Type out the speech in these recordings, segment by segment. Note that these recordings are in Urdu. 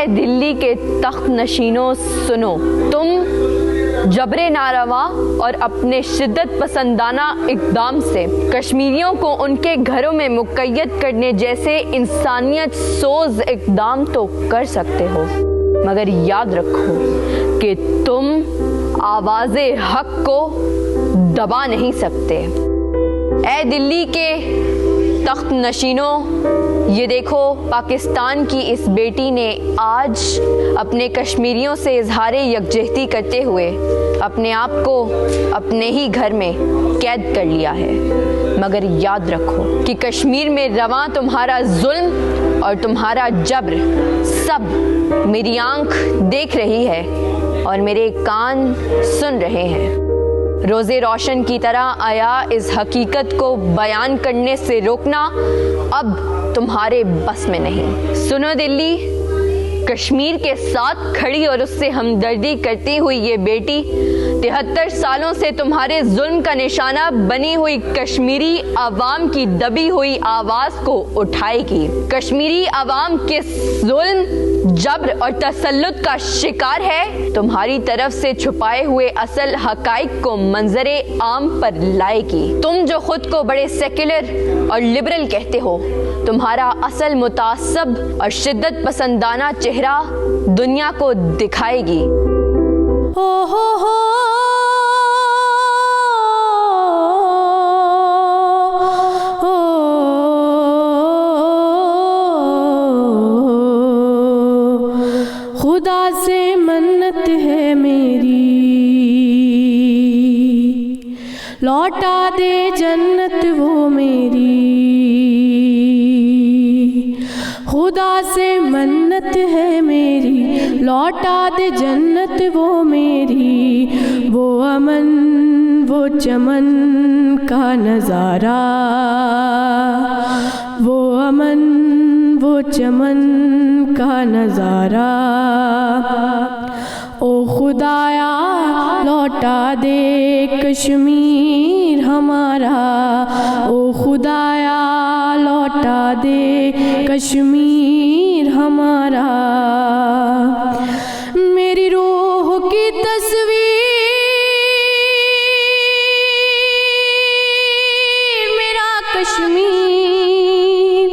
دلی کے تخت نشینوں سنو، تم جبر ناروا اور اپنے شدت پسندانہ اقدام سے کشمیریوں کو ان کے گھروں میں مقید کرنے جیسے انسانیت سوز اقدام تو کر سکتے ہو، مگر یاد رکھو کہ تم آواز حق کو دبا نہیں سکتے۔ اے دلی کے تخت نشینوں، یہ دیکھو پاکستان کی اس بیٹی نے آج اپنے کشمیریوں سے اظہار یکجہتی کرتے ہوئے اپنے آپ کو اپنے ہی گھر میں قید کر لیا ہے، مگر یاد رکھو کہ کشمیر میں رواں تمہارا ظلم اور تمہارا جبر سب میری آنکھ دیکھ رہی ہے اور میرے کان سن رہے ہیں۔ روز روشن کی طرح آیا اس حقیقت کو بیان کرنے سے روکنا اب تمہارے بس میں نہیں۔ سنو دلی، کشمیر کے ساتھ کھڑی اور اس سے ہمدردی کرتی ہوئی یہ بیٹی 73 سالوں سے تمہارے ظلم کا نشانہ بنی ہوئی کشمیری عوام کی دبی ہوئی آواز کو اٹھائے گی۔ کشمیری عوام کس ظلم، جبر اور تسلط کا شکار ہے، تمہاری طرف سے چھپائے ہوئے اصل حقائق کو منظر عام پر لائے گی۔ تم جو خود کو بڑے سیکولر اور لبرل کہتے ہو، تمہارا اصل متعصب اور شدت پسندانہ چہرہ دنیا کو دکھائے گی۔ خدا سے منت ہے میری، لوٹا دے جنت وہ میری۔ خدا سے منت ہے میری، لوٹا دے جنت وہ میری۔ وہ امن وہ چمن کا نظارہ، وہ امن وہ چمن کا نظارہ۔ او خدایا لوٹا دے کشمیر ہمارا، او خدایا لوٹا دے کشمیر ہمارا۔ میری روح کی تصویر میرا کشمیر،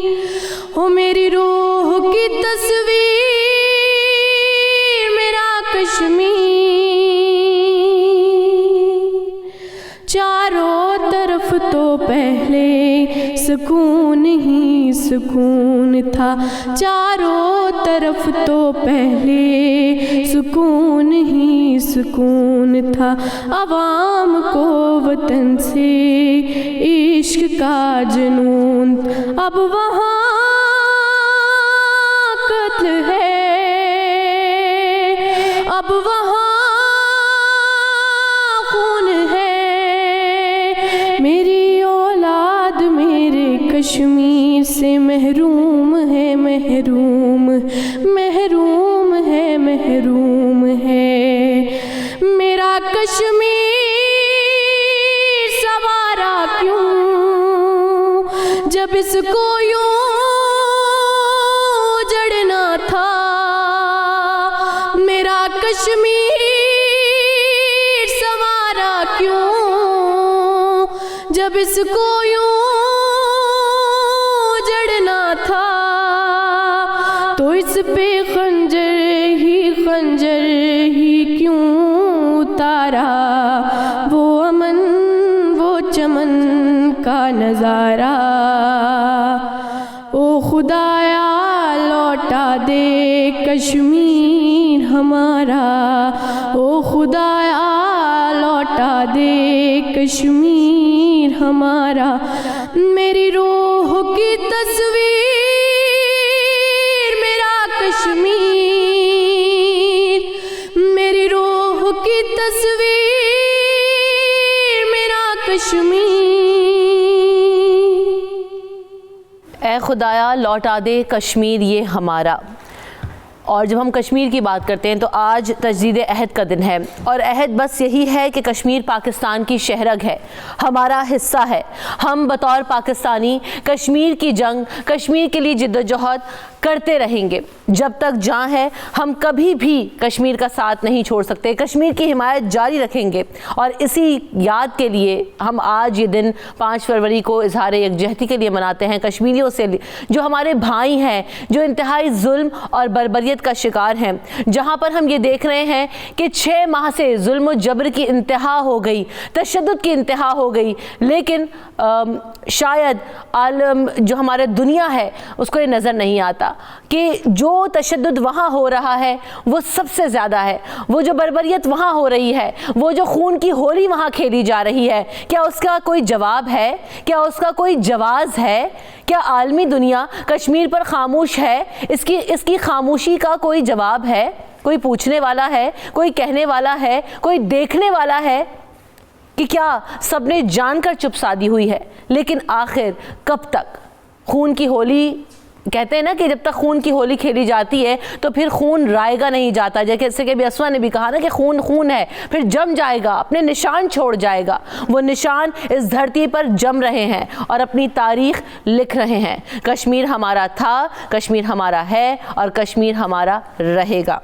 او میری روح کی تصویر میرا کشمیر۔ چاروں طرف تو پہلے سکون ہی سکون تھا، چاروں طرف تو پہلے سکون ہی سکون تھا۔ عوام کو وطن سے عشق کا جنون، اب وہاں قتل ہے، اب وہاں خون ہے۔ میری اولاد میرے کشمیر سے محروم ہے، محروم محروم ہے، محروم ہے۔ میرا کشمیر سوارا کیوں جب اس کو یوں جڑنا تھا؟ میرا کشمیر سوارا کیوں جب اس کو یوں جڑنا تھا؟ تو اس پہ خنجر ہی کیوں اتارا؟ وہ امن وہ چمن کا نظارہ۔ او خدایا لوٹا دے کشمیر ہمارا، او خدایا لوٹا دے کشمیر ہمارا۔ میری روح کی تصویر میرا کشمیر، میری روح کی تصویر میرا کشمیر۔ اے خدایا لوٹا دے کشمیر یہ ہمارا. اور جب ہم کشمیر کی بات کرتے ہیں تو آج تجدید عہد کا دن ہے، اور عہد بس یہی ہے کہ کشمیر پاکستان کی شہرگ ہے، ہمارا حصہ ہے. ہم بطور پاکستانی کشمیر کی جنگ، کشمیر کے لیے جد و جہد کرتے رہیں گے جب تک جان ہے. ہم کبھی بھی کشمیر کا ساتھ نہیں چھوڑ سکتے، کشمیر کی حمایت جاری رکھیں گے. اور اسی یاد کے لیے ہم آج یہ دن 5 فروری کو اظہار یکجہتی کے لیے مناتے ہیں کشمیریوں سے، جو ہمارے بھائی ہیں، جو انتہائی ظلم اور بربریت کا شکار ہیں. جہاں پر ہم یہ دیکھ رہے ہیں کہ 6 ماہ سے ظلم و جبر کی انتہا ہو گئی، تشدد کی انتہا ہو گئی، لیکن شاید عالم جو ہمارے دنیا ہے اس کو یہ نظر نہیں آتا کہ جو تشدد وہاں ہو رہا ہے وہ سب سے زیادہ ہے. وہ جو بربریت وہاں ہو رہی ہے، وہ جو خون کی ہولی وہاں کھیلی جا رہی ہے، کیا اس کا کوئی جواب ہے؟ کیا اس کا کوئی جواز ہے؟ کیا عالمی دنیا کشمیر پر خاموش ہے؟ اس کی خاموشی کا کوئی جواب ہے؟ کوئی پوچھنے والا ہے؟ کوئی کہنے والا ہے؟ کوئی دیکھنے والا ہے؟ کہ کیا سب نے جان کر چپ سادھی ہوئی ہے؟ لیکن آخر کب تک خون کی ہولی، کہتے ہیں نا کہ جب تک خون کی ہولی کھیلی جاتی ہے تو پھر خون رائے گا نہیں جاتا. جیسے کہ اسوا نے بھی کہا نا کہ خون خون ہے، پھر جم جائے گا، اپنے نشان چھوڑ جائے گا. وہ نشان اس دھرتی پر جم رہے ہیں اور اپنی تاریخ لکھ رہے ہیں. کشمیر ہمارا تھا، کشمیر ہمارا ہے، اور کشمیر ہمارا رہے گا.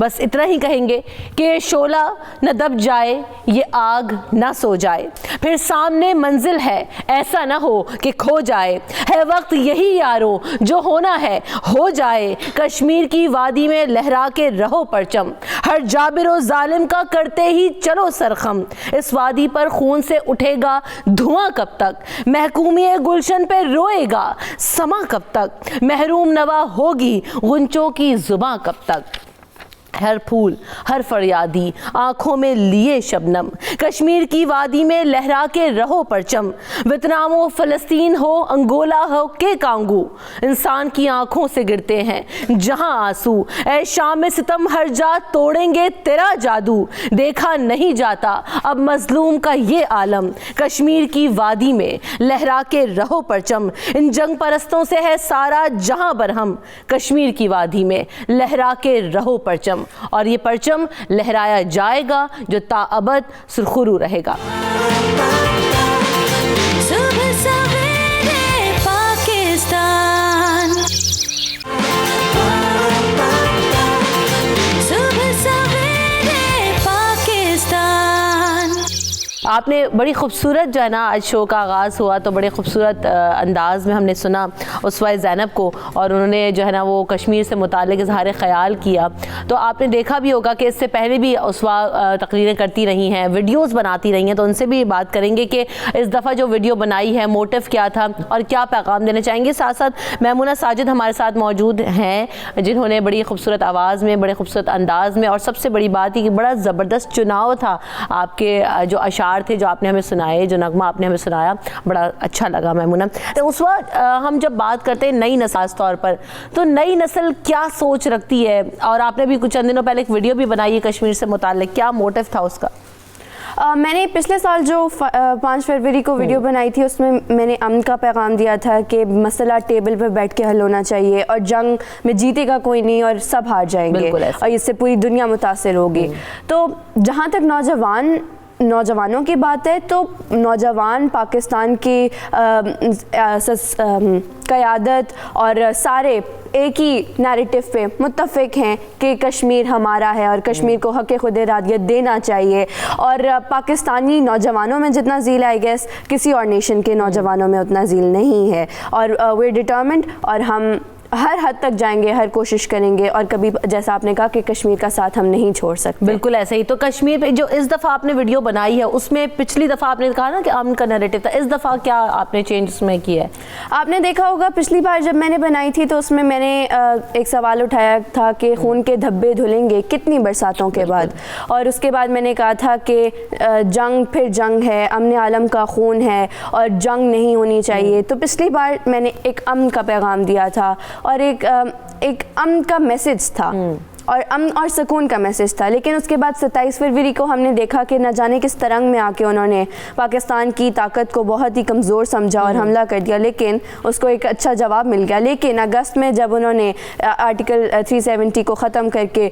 بس اتنا ہی کہیں گے کہ شعلہ نہ دب جائے، یہ آگ نہ سو جائے، پھر سامنے منزل ہے ایسا نہ ہو کہ کھو جائے. ہے وقت یہی یارو جو ہونا ہے ہو جائے، کشمیر کی وادی میں لہرا کے رہو پرچم، ہر جابر و ظالم کا کرتے ہی چلو سرخم. اس وادی پر خون سے اٹھے گا دھواں کب تک، محکومی گلشن پہ روئے گا سما کب تک، محروم نوا ہوگی غنچوں کی زباں کب تک. ہر پھول ہر فریادی آنکھوں میں لیے شبنم، کشمیر کی وادی میں لہرا کے رہو پرچم. ویتنام و فلسطین ہو، انگولا ہو کہ کانگو، انسان کی آنکھوں سے گرتے ہیں جہاں آنسو. اے شام ستم ہر جا توڑیں گے تیرا جادو، دیکھا نہیں جاتا اب مظلوم کا یہ عالم. کشمیر کی وادی میں لہرا کے رہو پرچم، ان جنگ پرستوں سے ہے سارا جہاں برہم. کشمیر کی وادی میں لہرا کے رہو پرچم، اور یہ پرچم لہرایا جائے گا جو تا ابد سرخرو رہے گا. صبح سویرے پاکستان، صبح سویرے پاکستان. آپ نے بڑی خوبصورت جو ہے نا آج شو کا آغاز ہوا تو بڑے خوبصورت انداز میں ہم نے سنا اسوہ زینب کو، اور انہوں نے جو ہے نا وہ کشمیر سے متعلق اظہار خیال کیا. تو آپ نے دیکھا بھی ہوگا کہ اس سے پہلے بھی اسوہ تقریریں کرتی رہی ہیں، ویڈیوز بناتی رہی ہیں، تو ان سے بھی بات کریں گے کہ اس دفعہ جو ویڈیو بنائی ہے موٹیو کیا تھا اور کیا پیغام دینا چاہیں گے. ساتھ ساتھ میمونہ ساجد ہمارے ساتھ موجود ہیں جنہوں نے بڑی خوبصورت آواز میں، بڑے خوبصورت انداز میں، اور سب سے بڑی بات یہ کہ بڑا زبردست چناؤ تھا آپ کے جو اشعار تھے جو آپ نے ہمیں سنائے، جو نغمہ آپ نے ہمیں سنایا، بڑا اچھا لگا میمونہ. تو اس وقت ہم جب بات کرتے ہیں نئی نسل خاص طور پر، تو نئی نسل کیا سوچ رکھتی ہے؟ اور آپ نے بھی کچھ چند دنوں پہلے ایک ویڈیو بھی بنائی ہے کشمیر سے متعلق، کیا موٹیو تھا اس کا؟ میں نے پچھلے سال جو 5 فروری کو ویڈیو بنائی تھی اس میں نے امن کا پیغام دیا تھا کہ مسئلہ ٹیبل پہ بیٹھ کے حل ہونا چاہیے، اور جنگ میں جیتے گا کوئی نہیں اور سب ہار جائیں گے، اور اس سے پوری دنیا متاثر ہوگی. تو جہاں تک نوجوانوں کی بات ہے تو نوجوان پاکستان کی قیادت اور سارے ایک ہی نیریٹو پہ متفق ہیں کہ کشمیر ہمارا ہے اور کشمیر کو حق خود ارادیت دینا چاہیے. اور پاکستانی نوجوانوں میں جتنا ذیل آئی گیس کسی اور نیشن کے نوجوانوں میں اتنا ذیل نہیں ہے. اور وی ڈٹرمنڈ، اور ہم ہر حد تک جائیں گے، ہر کوشش کریں گے، اور کبھی جیسا آپ نے کہا کہ کشمیر کا ساتھ ہم نہیں چھوڑ سکتے. بالکل ایسے ہی. تو کشمیر پہ جو اس دفعہ آپ نے ویڈیو بنائی ہے اس میں پچھلی دفعہ آپ نے کہا نا کہ امن کا نیریٹو تھا، اس دفعہ کیا آپ نے چینج اس میں کیا ہے؟ آپ نے دیکھا ہوگا پچھلی بار جب میں نے بنائی تھی تو اس میں نے ایک سوال اٹھایا تھا کہ خون کے دھبے دھلیں گے کتنی برساتوں کے بعد، اور اس کے بعد میں نے کہا تھا کہ جنگ پھر جنگ ہے، امن عالم کا خون ہے اور جنگ نہیں ہونی چاہیے. تو پچھلی بار میں نے ایک امن کا پیغام دیا تھا اور ایک امن کا میسج تھا. اور امن اور سکون کا میسیج تھا. لیکن اس کے بعد 27 فروری کو ہم نے دیکھا کہ نہ جانے کس ترنگ میں آ کے انہوں نے پاکستان کی طاقت کو بہت ہی کمزور سمجھا اور حملہ کر دیا, لیکن اس کو ایک اچھا جواب مل گیا. لیکن اگست میں جب انہوں نے آرٹیکل 370 کو ختم کر کے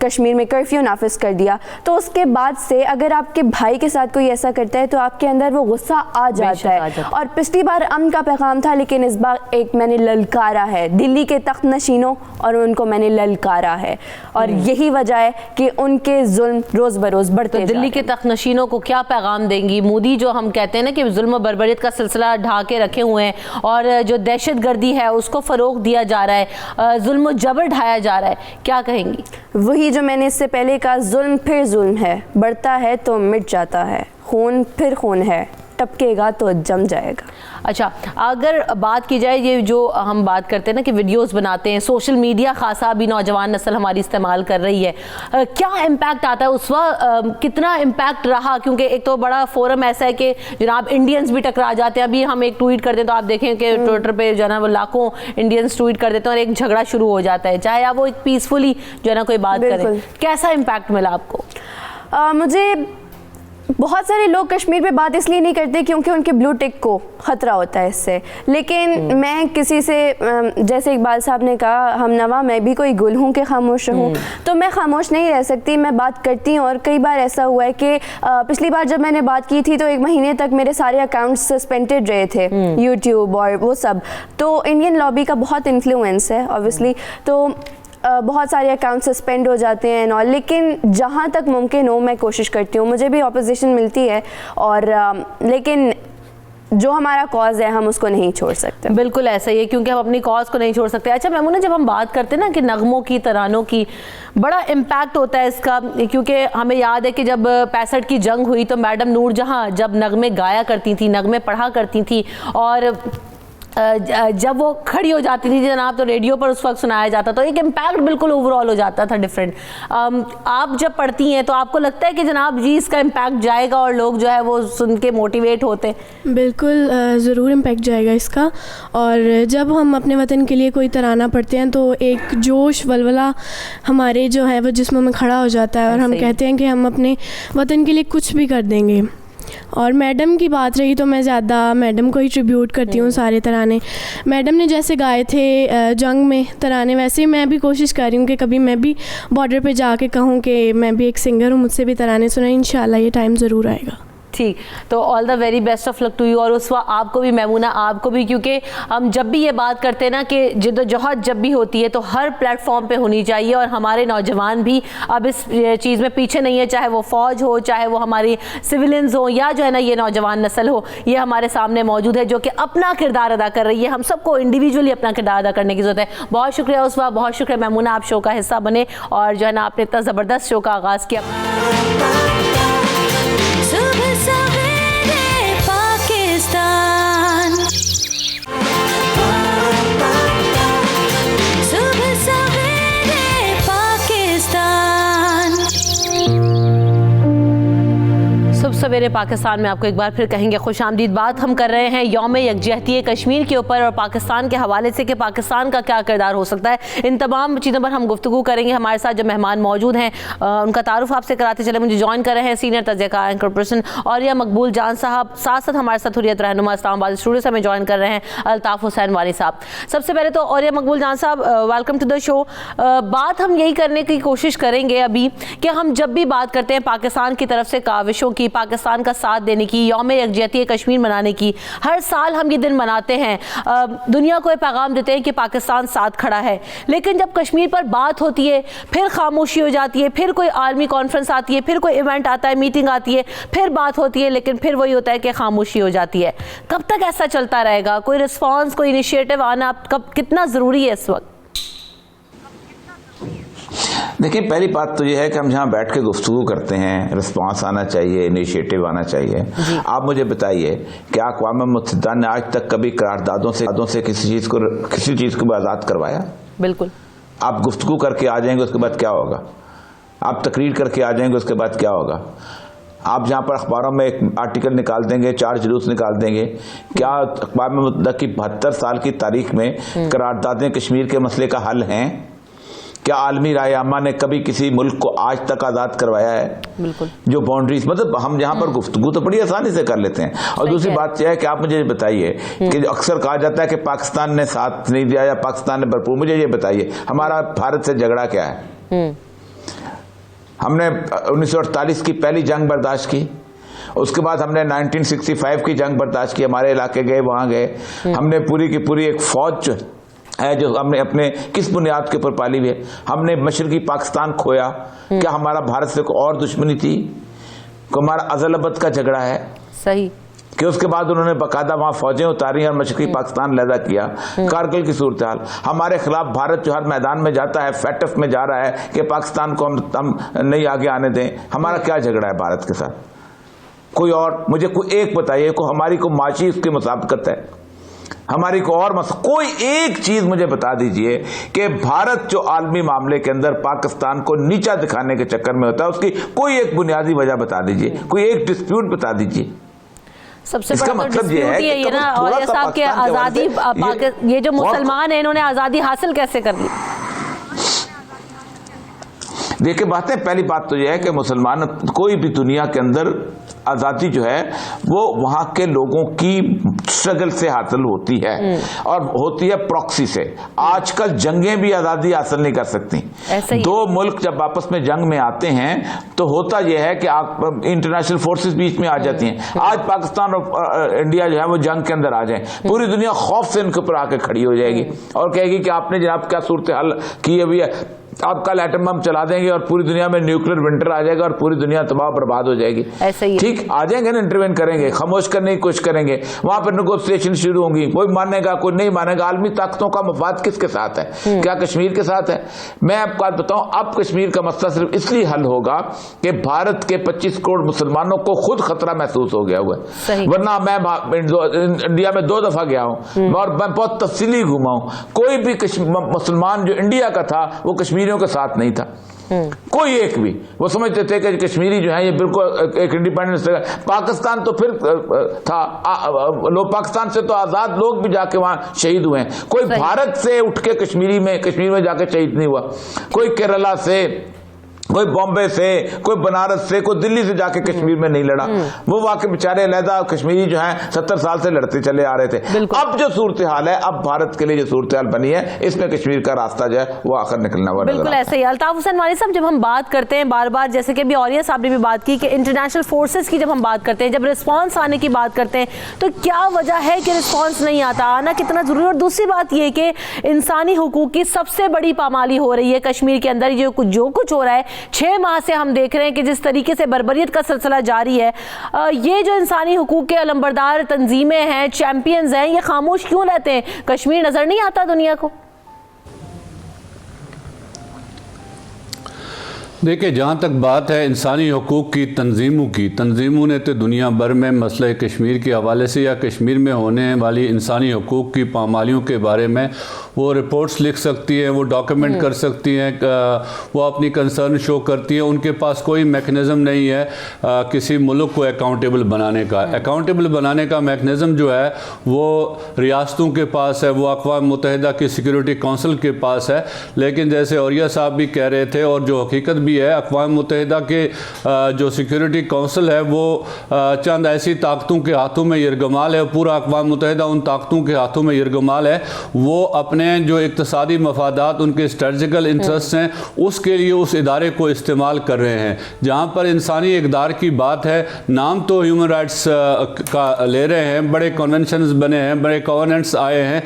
کشمیر میں کرفیو نافذ کر دیا, تو اس کے بعد سے اگر آپ کے بھائی کے ساتھ کوئی ایسا کرتا ہے تو آپ کے اندر وہ غصہ آ جاتا ہے. اور پچھلی بار امن کا پیغام تھا, لیکن اس بار ایک میں نے للکارا ہے دلی کے تخت نشینوں, اور ان کو میں نے للکارا ہے, اور یہی وجہ ہے کہ ان کے ظلم روز بروز بڑھتے جا رہے ہیں. دلی کے تخت نشینوں کو کیا پیغام دیں گی؟ مودی جو ہم کہتے ہیں نا کہ ظلم و بربریت کا سلسلہ ڈھا کے رکھے ہوئے ہیں, اور جو دہشت گردی ہے اس کو فروغ دیا جا رہا ہے, ظلم و جبر ڈھایا جا رہا ہے, کیا کہیں گی؟ وہی جو میں نے اس سے پہلے کہا, ظلم پھر ظلم ہے, بڑھتا ہے تو مٹ جاتا ہے, خون پھر خون ہے, ٹپکے گا تو جم جائے گا. اچھا, اگر بات کی جائے یہ جو ہم بات کرتے ہیں نا کہ ویڈیوز بناتے ہیں, سوشل میڈیا خاصا ابھی نوجوان نسل ہماری استعمال کر رہی ہے, کیا امپیکٹ آتا ہے اس وقت, کتنا امپیکٹ رہا؟ کیونکہ ایک تو بڑا فورم ایسا ہے کہ جناب انڈینز بھی ٹکرا جاتے ہیں. ابھی ہم ایک ٹویٹ کرتے ہیں تو آپ دیکھیں کہ ٹویٹر پہ جو ہے نا وہ لاکھوں انڈینز ٹویٹ کر دیتے ہیں اور ایک جھگڑا شروع ہو جاتا ہے, چاہے آپ وہ ایک پیسفلی جو ہے نا کوئی بات کریں. کیسا امپیکٹ ملا آپ کو؟ مجھے بہت سارے لوگ کشمیر پہ بات اس لیے نہیں کرتے کیونکہ ان کے بلو ٹک کو خطرہ ہوتا ہے اس سے, لیکن میں کسی سے, جیسے اقبال صاحب نے کہا ہم نوا میں بھی کوئی گل ہوں کہ خاموش رہوں, تو میں خاموش نہیں رہ سکتی, میں بات کرتی ہوں. اور کئی بار ایسا ہوا ہے کہ پچھلی بار جب میں نے بات کی تھی تو 1 مہینے تک میرے سارے اکاؤنٹس سسپینڈڈ رہے تھے, یوٹیوب اور وہ سب. تو انڈین لابی کا بہت انفلوئنس ہے اوبویسلی, تو بہت سارے اکاؤنٹ سسپینڈ ہو جاتے ہیں اور, لیکن جہاں تک ممکن ہو میں کوشش کرتی ہوں. مجھے بھی اپوزیشن ملتی ہے, اور لیکن جو ہمارا کاز ہے ہم اس کو نہیں چھوڑ سکتے. بالکل ایسا ہی ہے, کیونکہ ہم اپنی کاز کو نہیں چھوڑ سکتے. اچھا میمونہ, جب ہم بات کرتے ہیں نا کہ نغموں کی, ترانوں کی, بڑا امپیکٹ ہوتا ہے اس کا, کیونکہ ہمیں یاد ہے کہ جب 65 کی جنگ ہوئی تو میڈم نور جہاں جب نغمے گایا کرتی تھی, نغمے پڑھا کرتی تھی, اور جب وہ کھڑی ہو جاتی تھی جناب تو ریڈیو پر اس وقت سنایا جاتا, تو ایک امپیکٹ بالکل اوور آل ہو جاتا تھا ڈفرینٹ. آپ جب پڑھتی ہیں تو آپ کو لگتا ہے کہ جناب جی اس کا امپیکٹ جائے گا اور لوگ جو ہے وہ سن کے موٹیویٹ ہوتے ہیں؟ بالکل ضرور امپیکٹ جائے گا اس کا. اور جب ہم اپنے وطن کے لیے کوئی ترانہ پڑھتے ہیں تو ایک جوش ولولہ ہمارے جو ہے وہ جسموں میں کھڑا ہو جاتا ہے, اور ہم کہتے ہیں کہ ہم اپنے وطن کے لیے کچھ بھی کر دیں گے. اور میڈم کی بات رہی تو میں زیادہ میڈم کو ہی ٹریبیوٹ کرتی ہوں سارے ترانے. میڈم نے جیسے گائے تھے جنگ میں ترانے, ویسے ہی میں بھی کوشش کر رہی ہوں کہ کبھی میں بھی بارڈر پہ جا کے کہوں کہ میں بھی ایک سنگر ہوں, مجھ سے بھی ترانے سنائیں. انشاءاللہ یہ ٹائم ضرور آئے گا. ٹھیک, تو all the very best of luck to you. اور اس وقت آپ کو بھی میمونہ, آپ کو بھی, کیونکہ ہم جب بھی یہ بات کرتے ہیں نا کہ جد و جہد جب بھی ہوتی ہے تو ہر پلیٹ فارم پہ ہونی چاہیے, اور ہمارے نوجوان بھی اب اس چیز میں پیچھے نہیں ہے, چاہے وہ فوج ہو, چاہے وہ ہماری سویلینز ہوں, یا جو ہے نا یہ نوجوان نسل ہو, یہ ہمارے سامنے موجود ہے جو کہ اپنا کردار ادا کر رہی ہے. ہم سب کو انڈیویجولی اپنا کردار ادا کرنے کی ضرورت ہے. بہت شکریہ اس وقت, بہت شکریہ میمونہ, آپ شو کا حصہ بنے اور جو ہے نا آپ نے اتنا زبردست شو کا آغاز کیا. سویرے پاکستان میں آپ کو ایک بار پھر کہیں گے خوش آمدید. بات ہم کر رہے ہیں یوم یکجہتی کشمیر کے اوپر اور پاکستان کے حوالے سے کہ پاکستان کا کیا کردار ہو سکتا ہے. ان تمام چیزوں پر ہم گفتگو کریں گے. ہمارے ساتھ جو مہمان موجود ہیں ان کا تعارف آپ سے کراتے چلے. مجھے جوائن کر رہے ہیں سینئر تجزیہ کار اینکر پرسن اوریہ مقبول جان صاحب, ساتھ ساتھ ہمارے ساتھ حریت رہنما اسلام آباد اسٹوڈیو سے ہمیں جوائن کر رہے ہیں الطاف حسین وانی صاحب. سب سے پہلے تو اوریہ مقبول جان صاحب, ویلکم ٹو دا شو. بات ہم یہی کرنے کی کوشش کریں گے ابھی کہ ہم جب بھی بات کرتے ہیں پاکستان کی طرف سے کاوشوں کی, پاکستان کا ساتھ دینے کی, یوم یکجہتی کشمیر منانے کی, ہر سال ہم یہ دن مناتے ہیں, دنیا کو یہ پیغام دیتے ہیں کہ پاکستان ساتھ کھڑا ہے. لیکن جب کشمیر پر بات ہوتی ہے پھر خاموشی ہو جاتی ہے, پھر کوئی عالمی کانفرنس آتی ہے, پھر کوئی ایونٹ آتا ہے, میٹنگ آتی ہے, پھر بات ہوتی ہے, لیکن پھر وہی ہوتا ہے کہ خاموشی ہو جاتی ہے. کب تک ایسا چلتا رہے گا؟ کوئی رسپانس, کوئی انیشیٹو آنا کتنا ضروری ہے اس وقت؟ دیکھیں, پہلی بات تو یہ ہے کہ ہم جہاں بیٹھ کے گفتگو کرتے ہیں رسپانس آنا چاہیے, انیشیٹو آنا چاہیے. آپ مجھے بتائیے کیا اقوام متحدہ نے آج تک کبھی قراردادوں سے کسی چیز کو آزاد کروایا؟ بالکل. آپ گفتگو کر کے آ جائیں گے, اس کے بعد کیا ہوگا؟ آپ تقریر کر کے آ جائیں گے, اس کے بعد کیا ہوگا؟ آپ جہاں پر اخباروں میں ایک آرٹیکل نکال دیں گے, 4 جلوس نکال دیں گے, کیا اقوام متحدہ کی 72 سال کی تاریخ میں قراردادیں کشمیر کے مسئلے کا حل ہیں؟ کیا عالمی رائے عامہ نے کبھی کسی ملک کو آج تک آزاد کروایا ہے؟ بالکل. جو باؤنڈریز مطلب ہم یہاں پر گفتگو تو بڑی آسانی سے کر لیتے ہیں. اور دوسری بات یہ ہے کہ آپ مجھے یہ بتائیے کہ اکثر کہا جاتا ہے کہ پاکستان نے ساتھ نہیں دیا یا پاکستان نے بھرپور. مجھے یہ بتائیے ہمارا بھارت سے جھگڑا کیا ہے؟ ہم نے 1948 کی پہلی جنگ برداشت کی, اس کے بعد ہم نے 1965 کی جنگ برداشت کی, ہمارے علاقے گئے, وہاں گئے, ہم نے پوری کی پوری ایک فوج ہے جو ہم نے اپنے کس بنیاد کے اوپر پالی ہوئی ہے. ہم نے مشرقی پاکستان کھویا, کیا ہمارا بھارت سے کوئی اور دشمنی تھی؟ کوئی ہمارا ازل ابد کا جھگڑا ہے؟ صحیح. کہ اس کے بعد انہوں نے باقاعدہ وہاں فوجیں اتاری اور مشرقی پاکستان لیدا کیا. کارگل کی صورتحال, ہمارے خلاف بھارت جو ہر میدان میں جاتا ہے فیٹف میں جا رہا ہے کہ پاکستان کو ہم نہیں آگے آنے دیں. ہمارا کیا جھگڑا ہے بھارت کے ساتھ؟ کوئی اور مجھے کوئی ایک بتائیے, ہماری کو معاشی اس کی مسابقت ہے, ہماری کو اور کوئی ایک چیز مجھے بتا دیجئے کہ بھارت جو عالمی معاملے کے اندر پاکستان کو نیچا دکھانے کے چکر میں ہوتا ہے, اس کی کوئی ایک بنیادی وجہ بتا دیجئے, کوئی ایک ڈسپیوٹ بتا دیجئے. سب سے بڑا مطلب یہ ہے یہ نا اور یہ صاحب کہ آزادی یہ جو مسلمان ہیں انہوں نے آزادی حاصل کیسے کر لی؟ دیکھیں باتیں, پہلی بات تو یہ ہے کہ مسلمان کوئی بھی دنیا کے اندر آزادی جو ہے وہ وہاں کے لوگوں کی اسٹرگل سے حاصل ہوتی ہے اور ہوتی ہے پراکسی سے. آج کل جنگیں بھی آزادی حاصل نہیں کر سکتی. دو ملک جب آپس میں جنگ میں آتے ہیں تو ہوتا یہ ہے کہ آپ انٹرنیشنل فورسز بیچ میں آ جاتی ہیں. آج پاکستان اور انڈیا جو ہے وہ جنگ کے اندر آ جائیں, پوری دنیا خوف سے ان کے اوپر آ کے کھڑی ہو جائے گی اور کہے گی کہ آپ نے جناب کیا صورتحال کی ہوئی ہے, آپ کل ایٹم بم چلا دیں گے اور پوری دنیا میں نیوکلیر ونٹر آ جائے گا اور پوری دنیا تباہ برباد ہو جائے گی. ٹھیک آ جائیں گے نا, انٹروین کریں گے, خاموش کرنے کی کوشش کریں گے, وہاں پر نیگوسیشن شروع ہوں گی, کوئی مانے گا کوئی نہیں مانے گا. عالمی طاقتوں کا مفاد کس کے ساتھ ہے؟ کیا کشمیر کے ساتھ ہے؟ میں آپ کو بتاؤں, اب کشمیر کا مسئلہ صرف اس لیے حل ہوگا کہ بھارت کے 25 کروڑ مسلمانوں کو خود خطرہ محسوس ہو گیا ہوا ہے. ورنہ میں انڈیا میں 2 دفعہ گیا ہوں اور میں بہت تفصیلی گھوما ہوں, کوئی بھی مسلمان جو انڈیا کا تھا وہ کشمیریوں کے ساتھ نہیں تھا, کوئی ایک بھی. وہ سمجھتے تھے کہ کشمیری جو ہیں یہ بالکل ایک انڈیپینڈنس. پاکستان تو پھر تھا, لوگ پاکستان سے تو آزاد لوگ بھی جا کے وہاں شہید ہوئے ہیں. کوئی بھارت سے اٹھ کے کشمیر میں جا کے شہید نہیں ہوا. کوئی کیرلا سے, کوئی بامبے سے, کوئی بنارس سے, کوئی دلی سے جا کے کشمیر میں نہیں لڑا. وہ واقع بیچارے علیحدہ کشمیری جو ہیں 70 سال سے لڑتے چلے آ رہے تھے. اب جو صورتحال ہے, اب بھارت کے لیے جو صورتحال بنی ہے, اس میں کشمیر کا راستہ جو ہے وہ آخر نکلنا ہوا. بالکل ایسے ہی. الطاف حسین وانی صاحب, جب ہم بات کرتے ہیں بار بار, جیسے کہ ابھی اولیاء صاحب نے بھی بات کی کہ انٹرنیشنل فورسز کی جب ہم بات کرتے ہیں, جب رسپانس آنے کی بات کرتے ہیں, تو کیا وجہ ہے کہ رسپانس نہیں آتا؟ آنا کتنا ضروری. اور دوسری بات یہ کہ انسانی حقوق کی سب سے بڑی پامالی ہو رہی ہے کشمیر کے اندر. جو کچھ ہو رہا ہے 6 ماہ سے ہم دیکھ رہے ہیں کہ جس طریقے سے بربریت کا سلسلہ جاری ہے, یہ جو انسانی حقوق کے علمبردار تنظیمیں ہیں, چیمپئنز ہیں, یہ خاموش کیوں رہتے ہیں؟ کشمیر نظر نہیں آتا دنیا کو؟ دیکھیں, جہاں تک بات ہے انسانی حقوق کی تنظیموں نے تو دنیا بھر میں مسئلہ کشمیر کے حوالے سے یا کشمیر میں ہونے والی انسانی حقوق کی پامالیوں کے بارے میں وہ رپورٹس لکھ سکتی ہیں, وہ ڈاکیومنٹ کر سکتی ہیں, وہ اپنی کنسرن شو کرتی ہیں. ان کے پاس کوئی میکنزم نہیں ہے کسی ملک کو اکاؤنٹیبل بنانے کا. اکاؤنٹیبل بنانے کا میکنزم جو ہے وہ ریاستوں کے پاس ہے, وہ اقوام متحدہ کی سیکیورٹی کونسل کے پاس ہے. لیکن جیسے اولیاء صاحب بھی کہہ رہے تھے, اور جو حقیقت بھی ہے, اقوام متحدہ کے جو سیکیورٹی کونسل ہے وہ چند ایسی طاقتوں کے ہاتھوں میں یرغمال ہے. پورا اقوام متحدہ ان طاقتوں کے ہاتھوں میں یرغمال ہے. وہ اپنے جو اقتصادی مفادات, ان کے اسٹریٹجیکل انٹرسٹ ہیں, اس کے لیے اس ادارے کو استعمال کر رہے ہیں. جہاں پر انسانی اقدار کی بات ہے, نام تو ہیومن رائٹس کا لے رہے ہیں, بڑے کنونشنز بنے ہیں, بڑے کووننٹس آئے ہیں,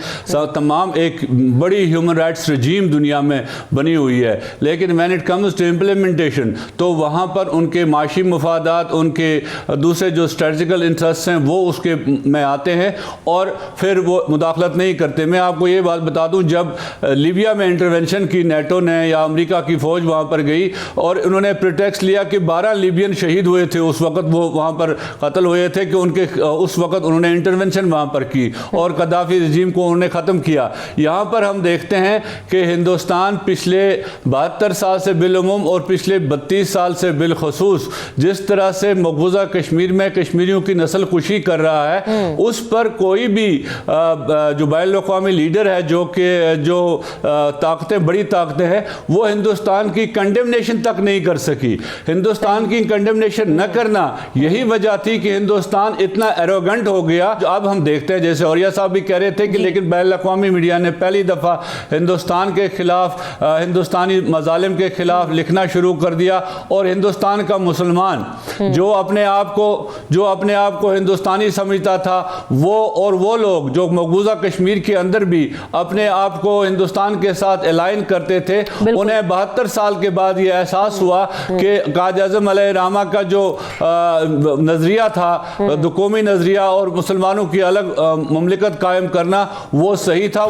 تمام ایک بڑی ہیومن رائٹس رجیم دنیا میں بنی ہوئی ہے. لیکن when it comes to implementation تو وہاں پر ان کے معاشی مفادات, ان کے دوسرے جو اسٹریٹجیکل انٹرسٹ ہیں وہ اس کے میں آتے ہیں اور پھر وہ مداخلت نہیں کرتے. میں آپ کو یہ بات بتا دوں, جب لیبیا میں انٹرونشن کی نیٹو نے یا امریکہ کی فوج وہاں پر گئی اور انہوں نے پریٹیکسٹ لیا کہ 12 لیبین شہید ہوئے تھے, اس وقت وہ وہاں پر قتل ہوئے تھے, کہ ان کے اس وقت انہوں نے انٹرونشن وہاں پر کی اور قذافی رجیم کو انہوں نے ختم کیا. یہاں پر ہم دیکھتے ہیں کہ ہندوستان پچھلے 72 سال سے بالعموم اور پچھلے 32 سال سے بالخصوص جس طرح سے مقبوضہ کشمیر میں کشمیریوں کی نسل کشی کر رہا ہے، اس پر کوئی بھی جو بین الاقوامی لیڈر ہے جو طاقتیں بڑی طاقتیں ہیں وہ ہندوستان کی کنڈیمنیشن تک نہیں کر سکی. ہندوستان کی کنڈیمنیشن نہ کرنا یہی وجہ تھی کہ ہندوستان اتنا ایروگنٹ ہو گیا. اب ہم دیکھتے ہیں جیسے اوریا صاحب بھی کہہ رہے تھے کہ لیکن بین الاقوامی میڈیا نے پہلی دفعہ ہندوستان کے خلاف ہندوستانی مظالم کے خلاف لکھنا شروع کر دیا، اور ہندوستان کا مسلمان جو اپنے آپ کو ہندوستانی سمجھتا تھا وہ لوگ جو مقبوضہ کشمیر کے اندر بھی اپنے آپ کو ہندوستان کے ساتھ الائن کرتے تھے، انہیں 72 سال کے بعد یہ احساس ہوا کہ قائد اعظم علیہ الرحمہ کا جو نظریہ تھا قومی نظریہ اور مسلمانوں کی الگ مملکت قائم کرنا وہ صحیح تھا.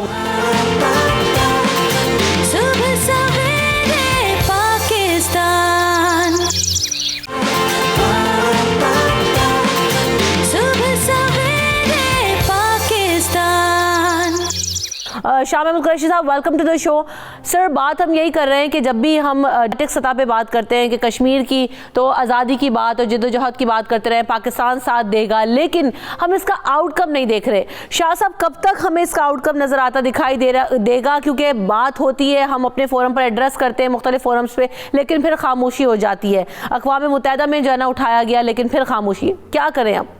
شاہ محمود قریشی صاحب، ویلکم ٹو دا شو. سر، بات ہم یہی کر رہے ہیں کہ جب بھی ہم ڈائریکٹ سطح پہ بات کرتے ہیں کہ کشمیر کی تو آزادی کی بات اور جد و جہد کی بات کرتے رہے، پاکستان ساتھ دے گا، لیکن ہم اس کا آؤٹ کم نہیں دیکھ رہے. شاہ صاحب، کب تک ہمیں اس کا آؤٹ کم نظر آتا دکھائی دے گا؟ کیونکہ بات ہوتی ہے، ہم اپنے فورم پر ایڈریس کرتے ہیں مختلف فورمز پہ، لیکن پھر خاموشی ہو جاتی ہے. اقوام متحدہ میں جو ہے نا اٹھایا گیا، لیکن پھر خاموشی. کیا کریں اب؟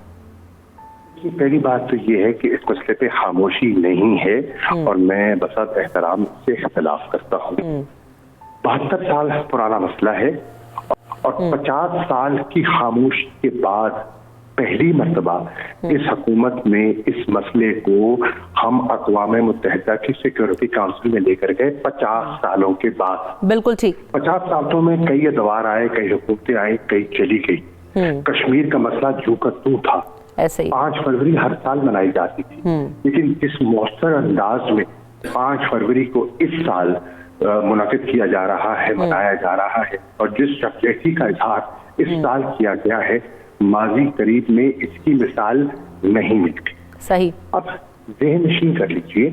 پہلی بات تو یہ ہے کہ اس مسئلے پہ خاموشی نہیں ہے، اور میں بسات احترام سے اختلاف کرتا ہوں. 72 سال پرانا مسئلہ ہے، اور 50 سال کی خاموشی کے بعد پہلی مرتبہ اس حکومت میں اس مسئلے کو ہم اقوام متحدہ کی سیکورٹی کونسل میں لے کر گئے 50 سالوں کے بعد. بالکل ٹھیک. 50 سالوں میں کئی ادوار آئے، کئی حکومتیں آئی، کئی چلی گئی. کشمیر کا مسئلہ جو کا تو تھا. 5 فروری ہر سال منائی جاتی تھی، لیکن اس مؤثر انداز میں 5 فروری کو اس سال منعقد کیا جا رہا ہے، منایا جا رہا ہے، اور جس یکجہتی کا اظہار اس سال کیا گیا ہے، ماضی قریب میں اس کی مثال نہیں ملتی. صحیح. اب ذہن نشین کر لیجئے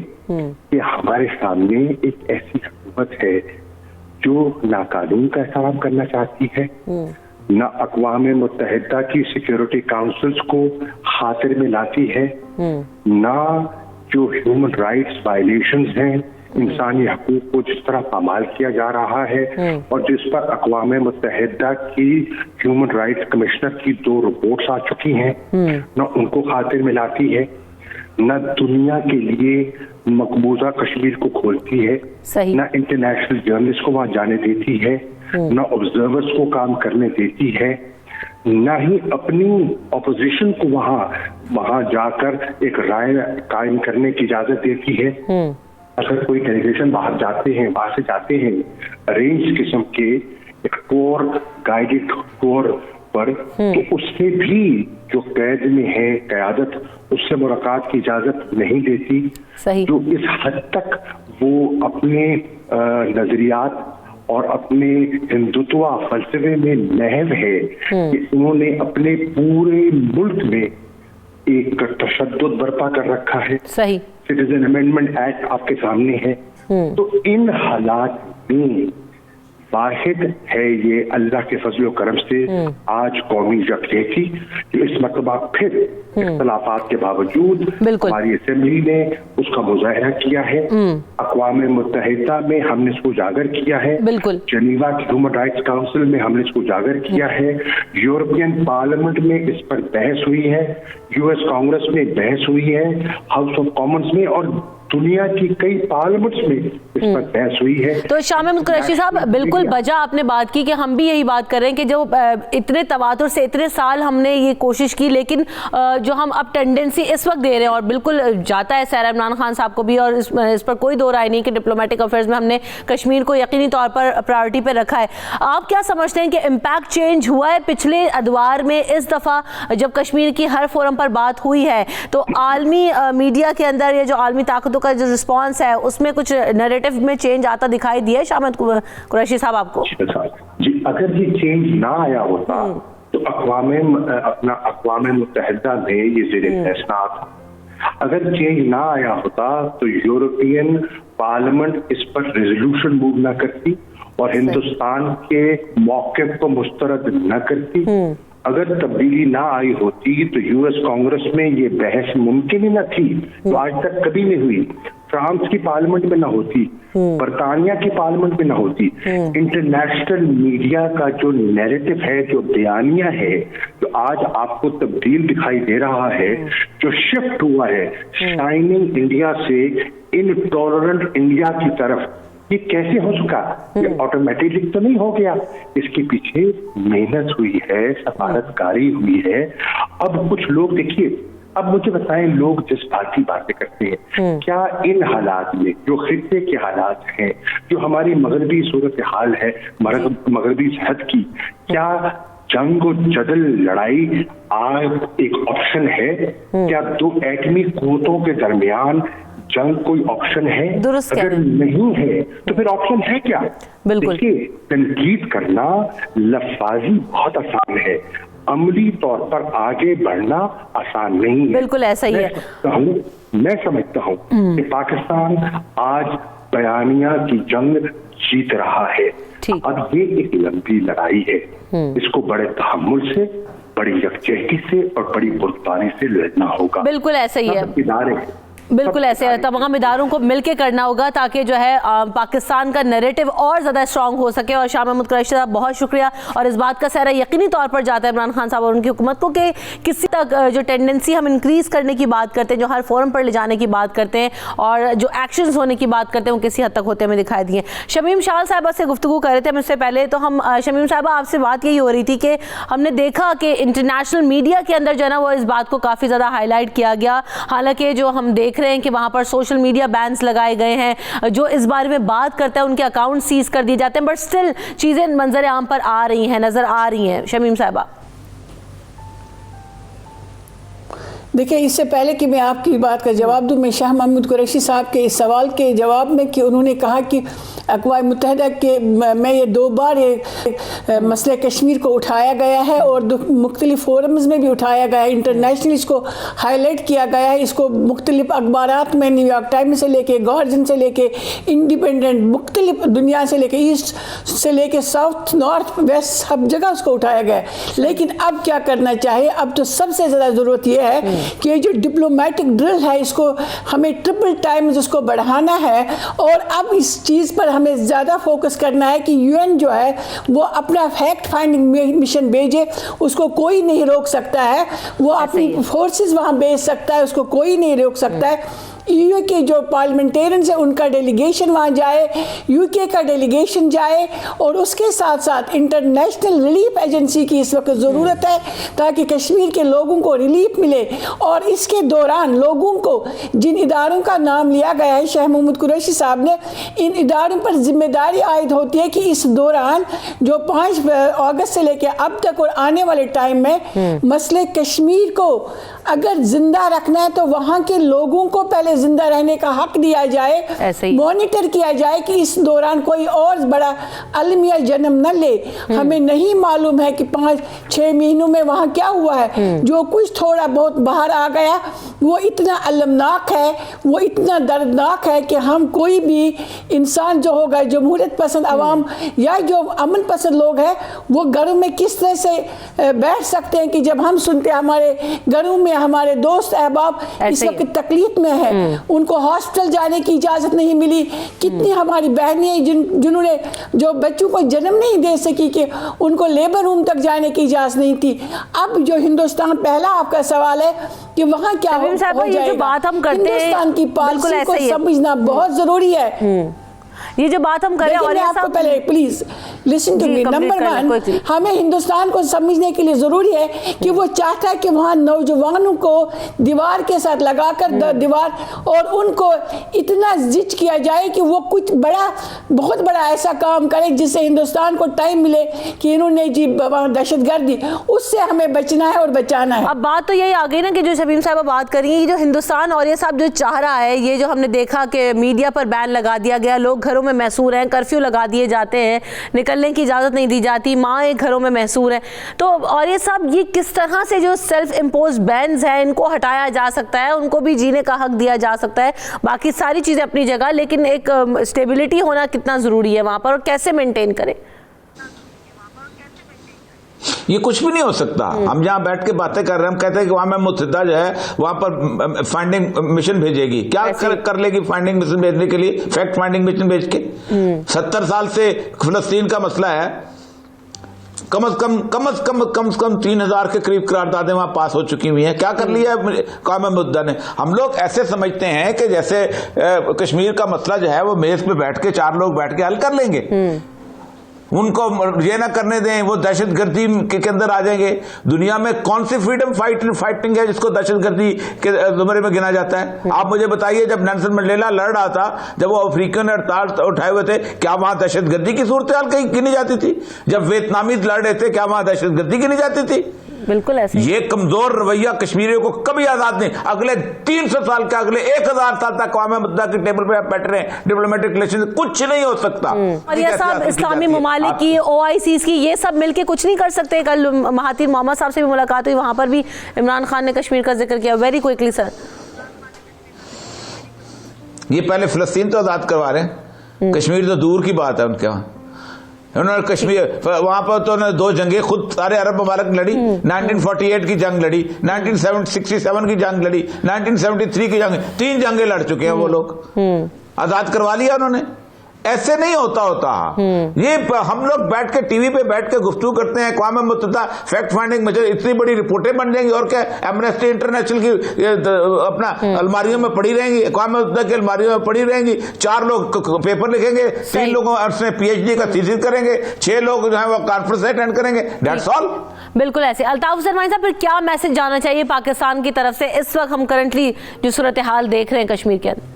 کہ ہمارے سامنے ایک ایسی حکومت ہے جو نہ قانون کا احترام کرنا چاہتی ہے، نہ اقوام متحدہ کی سیکیورٹی کاؤنسلز کو خاطر میں لاتی ہے، نہ جو ہیومن رائٹس وائلیشنز ہیں، انسانی حقوق کو جس طرح پامال کیا جا رہا ہے، اور جس پر اقوام متحدہ کی ہیومن رائٹس کمشنر کی 2 رپورٹس آ چکی ہیں، نہ ان کو خاطر میں لاتی ہے، نہ دنیا کے لیے مقبوضہ کشمیر کو کھولتی ہے، نہ انٹرنیشنل جرنلسٹ کو وہاں جانے دیتی ہے، نہ آبزرورز کو کام کرنے دیتی ہے، نہ ہی اپنی اپوزیشن کو وہاں جا کر ایک رائے قائم کرنے کی اجازت دیتی ہے. اگر کوئی ڈیلیگیشن وہاں سے جاتے ہیں ارینج قسم کے ایک ٹور گائیڈڈ ٹور پر، تو اس سے بھی جو قید میں ہے قیادت اس سے ملاقات کی اجازت نہیں دیتی. جو اس حد تک وہ اپنے نظریات اور اپنے ہندوتوا فلسفے میں محو ہے کہ انہوں نے اپنے پورے ملک میں ایک تشدد برپا کر رکھا ہے. سٹیزن امینڈمنٹ ایکٹ آپ کے سامنے ہے. تو ان حالات میں واحد ہے یہ اللہ کے فضل و کرم سے آج قومی یکجہتی جو اس مرتبہ پھر اختلافات کے باوجود ہماری اسمبلی نے اس کا مظاہرہ کیا ہے. اقوام متحدہ میں ہم نے اس کو اجاگر کیا ہے، جنیوا کی ہیومن رائٹس کاؤنسل میں ہم نے اس کو اجاگر کیا ہے، یورپین پارلیمنٹ میں اس پر بحث ہوئی ہے، یو ایس کانگریس میں بحث ہوئی ہے، ہاؤس آف کامنز میں، اور دنیا کی کئی پارلیمنٹس میں اس پر بحث ہوئی ہے. تو شاہ محمود قریشی صاحب، بالکل بجا آپ نے بات کی کہ ہم بھی یہی بات کر رہے ہیں کہ جو اتنے تواتر سے اتنے سال ہم نے یہ کوشش کی، لیکن جو ہم اب ٹینڈنسی اس وقت دے رہے ہیں، اور بالکل جاتا ہے سیرا عمران خان صاحب کو بھی، اور اس پر کوئی دو رائے نہیں کہ ڈپلومیٹک افیئرز میں ہم نے کشمیر کو یقینی طور پر پرائورٹی پہ رکھا ہے. آپ کیا سمجھتے ہیں کہ امپیکٹ چینج ہوا ہے پچھلے ادوار میں؟ اس دفعہ جب کشمیر کی ہر فورم پر بات ہوئی ہے تو عالمی میڈیا کے اندر یہ جو عالمی طاقتوں کا جو رسپانس ہے اس میں کچھ نیریٹو میں چینج آتا دکھائی دیا ہے؟ شاہ محمود قریشی صاحب آپ کو. جی، اگر یہ چینج نہ آیا ہوتا تو اقوام متحدہ میں یہ زیر فیصلہ تھا. اگر چینج نہ آیا ہوتا تو یورپین پارلیمنٹ اس پر ریزولوشن موو نہ کرتی اور ہندوستان کے موقف کو مسترد نہ کرتی. اگر تبدیلی نہ آئی ہوتی تو یو ایس کانگریس میں یہ بحث ممکن ہی نہ تھی, جو آج تک کبھی نہیں ہوئی. فرانس کی پارلیمنٹ میں نہ ہوتی, برطانیہ کی پارلیمنٹ میں نہ ہوتی. انٹرنیشنل میڈیا کا جو نیریٹو ہے, جو بیانیہ ہے, جو آج آپ کو تبدیل دکھائی دے رہا ہے, جو شفٹ ہوا ہے شائننگ انڈیا سے انٹالرنٹ انڈیا کی طرف, یہ کیسے ہو سکا؟ یہ آٹومیٹکلی تو نہیں ہو گیا, اس کے پیچھے محنت ہوئی ہے, سفارتکاری ہوئی ہے. اب کچھ لوگ دیکھیے, اب مجھے بتائیں, لوگ جذباتی باتیں کرتے ہیں, کیا ان حالات میں جو خطے کے حالات ہیں, جو ہماری مغربی صورتحال ہے, مغربی صحت کی, کیا جنگ و جدل لڑائی آج ایک آپشن ہے؟ کیا دو ایٹمی قوتوں کے درمیان جنگ کوئی آپشن ہے؟ اگر نہیں ہے تو پھر آپشن ہے کیا؟ دیکھیے, تنقید کرنا لفاظی بہت آسان ہے, عملی طور پر آگے بڑھنا آسان نہیں ہے. بالکل ایسا ہی ہے. میں سمجھتا ہوں کہ پاکستان آج بیانیہ کی جنگ جیت رہا ہے. اب یہ ایک لمبی لڑائی ہے, اس کو بڑے تحمل سے, بڑی یکجہتی سے اور بڑی بردباری سے لڑنا ہوگا. بالکل ایسا ہی ہے. بالکل ایسے تمام اداروں کو مل کے کرنا ہوگا تاکہ جو ہے پاکستان کا نیریٹو اور زیادہ اسٹرانگ ہو سکے. اور شاہ محمود قریشی صاحب بہت شکریہ. اور اس بات کا سہرا یقینی طور پر جاتا ہے عمران خان صاحب اور ان کی حکومت کو کہ کسی تک جو ٹینڈنسی ہم انکریز کرنے کی بات کرتے ہیں, جو ہر فورم پر لے جانے کی بات کرتے ہیں اور جو ایکشنز ہونے کی بات کرتے ہیں, وہ کسی حد تک ہوتے ہمیں دکھائی دیے. شمیم شاہ صاحبہ سے گفتگو کر رہے تھے ہم اس سے پہلے, تو ہم شمیم صاحبہ آپ سے بات یہی ہو رہی تھی کہ ہم نے دیکھا کہ انٹرنیشنل میڈیا کے اندر جو ہے نا وہ اس بات کو کافی زیادہ ہائی لائٹ کیا گیا. حالانکہ جو ہم دیکھ رہے ہیں کہ وہاں پر سوشل میڈیا بینز لگائے گئے ہیں, جو اس بارے میں بات کرتا ہے ان کے اکاؤنٹ سیز کر دیے جاتے ہیں, بٹ سٹل چیزیں منظر عام پر آ رہی ہیں, نظر آ رہی ہیں. شمیم صاحبہ دیکھیں, اس سے پہلے کہ میں آپ کی بات کا جواب دوں, میں شاہ محمود قریشی صاحب کے اس سوال کے جواب میں کہ انہوں نے کہا کہ اقوام متحدہ کے میں یہ 2 بار مسئلہ کشمیر کو اٹھایا گیا ہے اور مختلف فورمز میں بھی اٹھایا گیا ہے, انٹرنیشنل اس کو ہائی لائٹ کیا گیا ہے. اس کو مختلف اخبارات میں, نیو یارک ٹائمز سے لے کے, گارجین سے لے کے, انڈیپینڈنٹ, مختلف دنیا سے لے کے, ایسٹ سے لے کے ساؤتھ, نارتھ, ویسٹ, سب جگہ اس کو اٹھایا گیا ہے. لیکن اب کیا کرنا چاہیے؟ اب تو سب سے زیادہ ضرورت یہ ہے کہ یہ جو ڈپلومیٹک ڈرل ہے, اس کو ہمیں ٹرپل ٹائمز اس کو بڑھانا ہے. اور اب اس چیز پر ہمیں زیادہ فوکس کرنا ہے کہ یو این جو ہے وہ اپنا فیکٹ فائنڈنگ مشن بھیجے, اس کو کوئی نہیں روک سکتا ہے. وہ اپنی فورسز وہاں بھیج سکتا ہے, اس کو کوئی نہیں روک سکتا ہے. یو کے جو پارلیمنٹیرینز ہیں ان کا ڈیلیگیشن وہاں جائے, یو کے کا ڈیلیگیشن جائے, اور اس کے ساتھ ساتھ انٹرنیشنل ریلیف ایجنسی کی اس وقت ضرورت ہے تاکہ کشمیر کے لوگوں کو ریلیف ملے. اور اس کے دوران لوگوں کو جن اداروں کا نام لیا گیا ہے شاہ محمود قریشی صاحب نے, ان اداروں پر ذمہ داری عائد ہوتی ہے کہ اس دوران جو 5 اگست سے لے کے اب تک اور آنے والے ٹائم میں مسئلہ کشمیر کو اگر زندہ رکھنا ہے تو وہاں کے لوگوں کو پہلے زندہ رہنے کا حق دیا جائے, مانیٹر کیا جائے کہ اس دوران کوئی اور بڑا المیہ جنم نہ لے. ہمیں نہیں معلوم ہے کہ 5-6 مہینوں میں وہاں کیا ہوا ہے. جو کچھ تھوڑا بہت باہر آ گیا وہ اتنا المناک ہے, وہ اتنا دردناک ہے کہ ہم کوئی بھی انسان جو ہوگا, جمہوریت پسند عوام یا جو امن پسند لوگ ہیں, وہ گھروں میں کس طرح سے بیٹھ سکتے ہیں کہ جب ہم سنتے ہیں ہمارے گھروں میں ہمارے دوست احباب اس وقت تکلیف میں ہیں, ان کو ہاسپٹل جانے کی اجازت نہیں ملی. کتنی ہماری بہنیں جنہوں نے جو بچوں کو جنم نہیں دے سکی کہ ان کو لیبر روم تک جانے کی اجازت نہیں تھی. اب جو ہندوستان, پہلا آپ کا سوال ہے کہ وہاں کیا ہو جائے گا, ہندوستان کی پالیسی کو سمجھنا بہت ضروری ہے. یہ جو بات ہم کر رہے ہیں, آپ کو پہلے please listen to me. Number 1, ہمیں ہندوستان کو سمجھنے کے لیے ضروری ہے کہ وہ چاہتا ہے کہ وہاں نوجوانوں کو دیوار کے ساتھ لگا کر دیوار, اور ان کو اتنا زچ کیا جائے کہ وہ کچھ بڑا, بہت بڑا ایسا کام کرے جس سے ہندوستان کو ٹائم ملے کہ انہوں نے جی دہشت گردی, اس سے ہمیں بچنا ہے اور بچانا ہے. اب بات تو یہی آ گئی نا کہ جو شمیم صاحبہ بات کر رہی ہیں, یہ جو ہندوستان اور یہ صاحب جو چاہ رہا ہے, یہ جو ہم نے دیکھا کہ میڈیا پر بین لگا دیا گیا, لوگ گھروں میں محصور ہیں, کرفیو لگا دیے جاتے ہیں, نکلنے کی اجازت نہیں دی جاتی, ماں گھروں میں محصور ہیں. تو اور یہ سب یہ کس طرح سے جو سیلف امپوز بینز ہیں ان کو ہٹایا جا سکتا ہے, ان کو بھی جینے کا حق دیا جا سکتا ہے, باقی ساری چیزیں اپنی جگہ, لیکن ایک اسٹیبلٹی ہونا کتنا ضروری ہے وہاں پر, اور کیسے مینٹین کریں؟ یہ کچھ بھی نہیں ہو سکتا. ہم جہاں بیٹھ کے باتیں کر رہے ہیں, ہم کہتے ہیں کہ وہاں میں متحدہ جو ہے وہاں پر فائنڈنگ مشن بھیجے گی. کیا کر لے گی فائنڈنگ مشن بھیجنے کے لیے؟ فیکٹ فائنڈنگ مشن بھیج کے 70 سال سے فلسطین کا مسئلہ ہے, کم از کم 3000 کے قریب قراردادیں وہاں پاس ہو چکی ہوئی ہیں. کیا کر لیا ہے اقوام متحدہ نے؟ ہم لوگ ایسے سمجھتے ہیں کہ جیسے کشمیر کا مسئلہ جو ہے وہ میز پہ بیٹھ کے 4 لوگ بیٹھ کے حل کر لیں گے. ان کو یہ نہ کرنے دیں, وہ دہشت گردی کے اندر آ جائیں گے. دنیا میں کون سی فریڈم فائٹنگ ہے جس کو دہشت گردی کے زمرے میں گنا جاتا ہے؟ آپ مجھے بتائیے, جب نیلسن منڈیلا لڑ رہا تھا, جب وہ افریقن ہڑتال اٹھائے ہوئے تھے, کیا وہاں دہشت گردی کی صورتحال کہیں گنی جاتی تھی؟ جب ویتنامیز لڑ رہے تھے, کیا وہاں دہشت گردی گنی جاتی تھی؟ بالکل ایسے. یہ کمزور رویہ کشمیریوں کو کبھی آزاد نہیں. اگلے 300 سال کے, اگلے 1000 سال تک اقوام متحدہ کی ٹیبل پہ بیٹھ رہے ہیں, ڈپلومیٹک ریلیشن کچھ نہیں ہو سکتا. اور یہ صاحب اسلامی ممالک کی, OICs کی, یہ سب مل کے کچھ نہیں کر سکتے. کل مہاتیر محمد صاحب سے بھی ملاقات ہوئی, وہاں پر بھی عمران خان نے کشمیر کا ذکر کیا. ویری کوئکلی سر. یہ پہلے فلسطین تو آزاد کروا رہے ہیں, کشمیر تو دور کی بات ہے ان کے وہاں. انہوں نے کشمیر وہاں پر تو انہوں نے 2 جنگیں خود سارے عرب ممالک لڑی. 1948 کی جنگ لڑی, 1967 کی جنگ لڑی, 1973 کی جنگ, 3 جنگیں لڑ چکے ہیں وہ لوگ. آزاد کروا لیا انہوں نے. ایسے نہیں ہوتا. یہ ہم لوگ بیٹھ کے ٹی وی پہ بیٹھ کے گفتگو کرتے ہیں, اقوام متحدہ فیکٹ فائنڈنگ مجھے اتنی بڑی رپورٹیں بن جائیں گی, اور کیا ایمنسٹی انٹرنیشنل کی اپنا الماریوں میں پڑی رہیں گی, اقوام متحدہ کی الماریوں میں پڑی رہیں گی. 4 لوگ پیپر لکھیں گے, 3 لوگوں سے PhD کا تھیسس کریں گے, 6 لوگ جو ہے وہ کانفرنس اٹینڈ کریں گے. That's all. بالکل ایسے. الطاف حسین مانی صاحب, پھر کیا میسج جانا چاہیے پاکستان کی طرف سے اس وقت ہم کرنٹلی جو صورتحال دیکھ رہے ہیں کشمیر کے اندر؟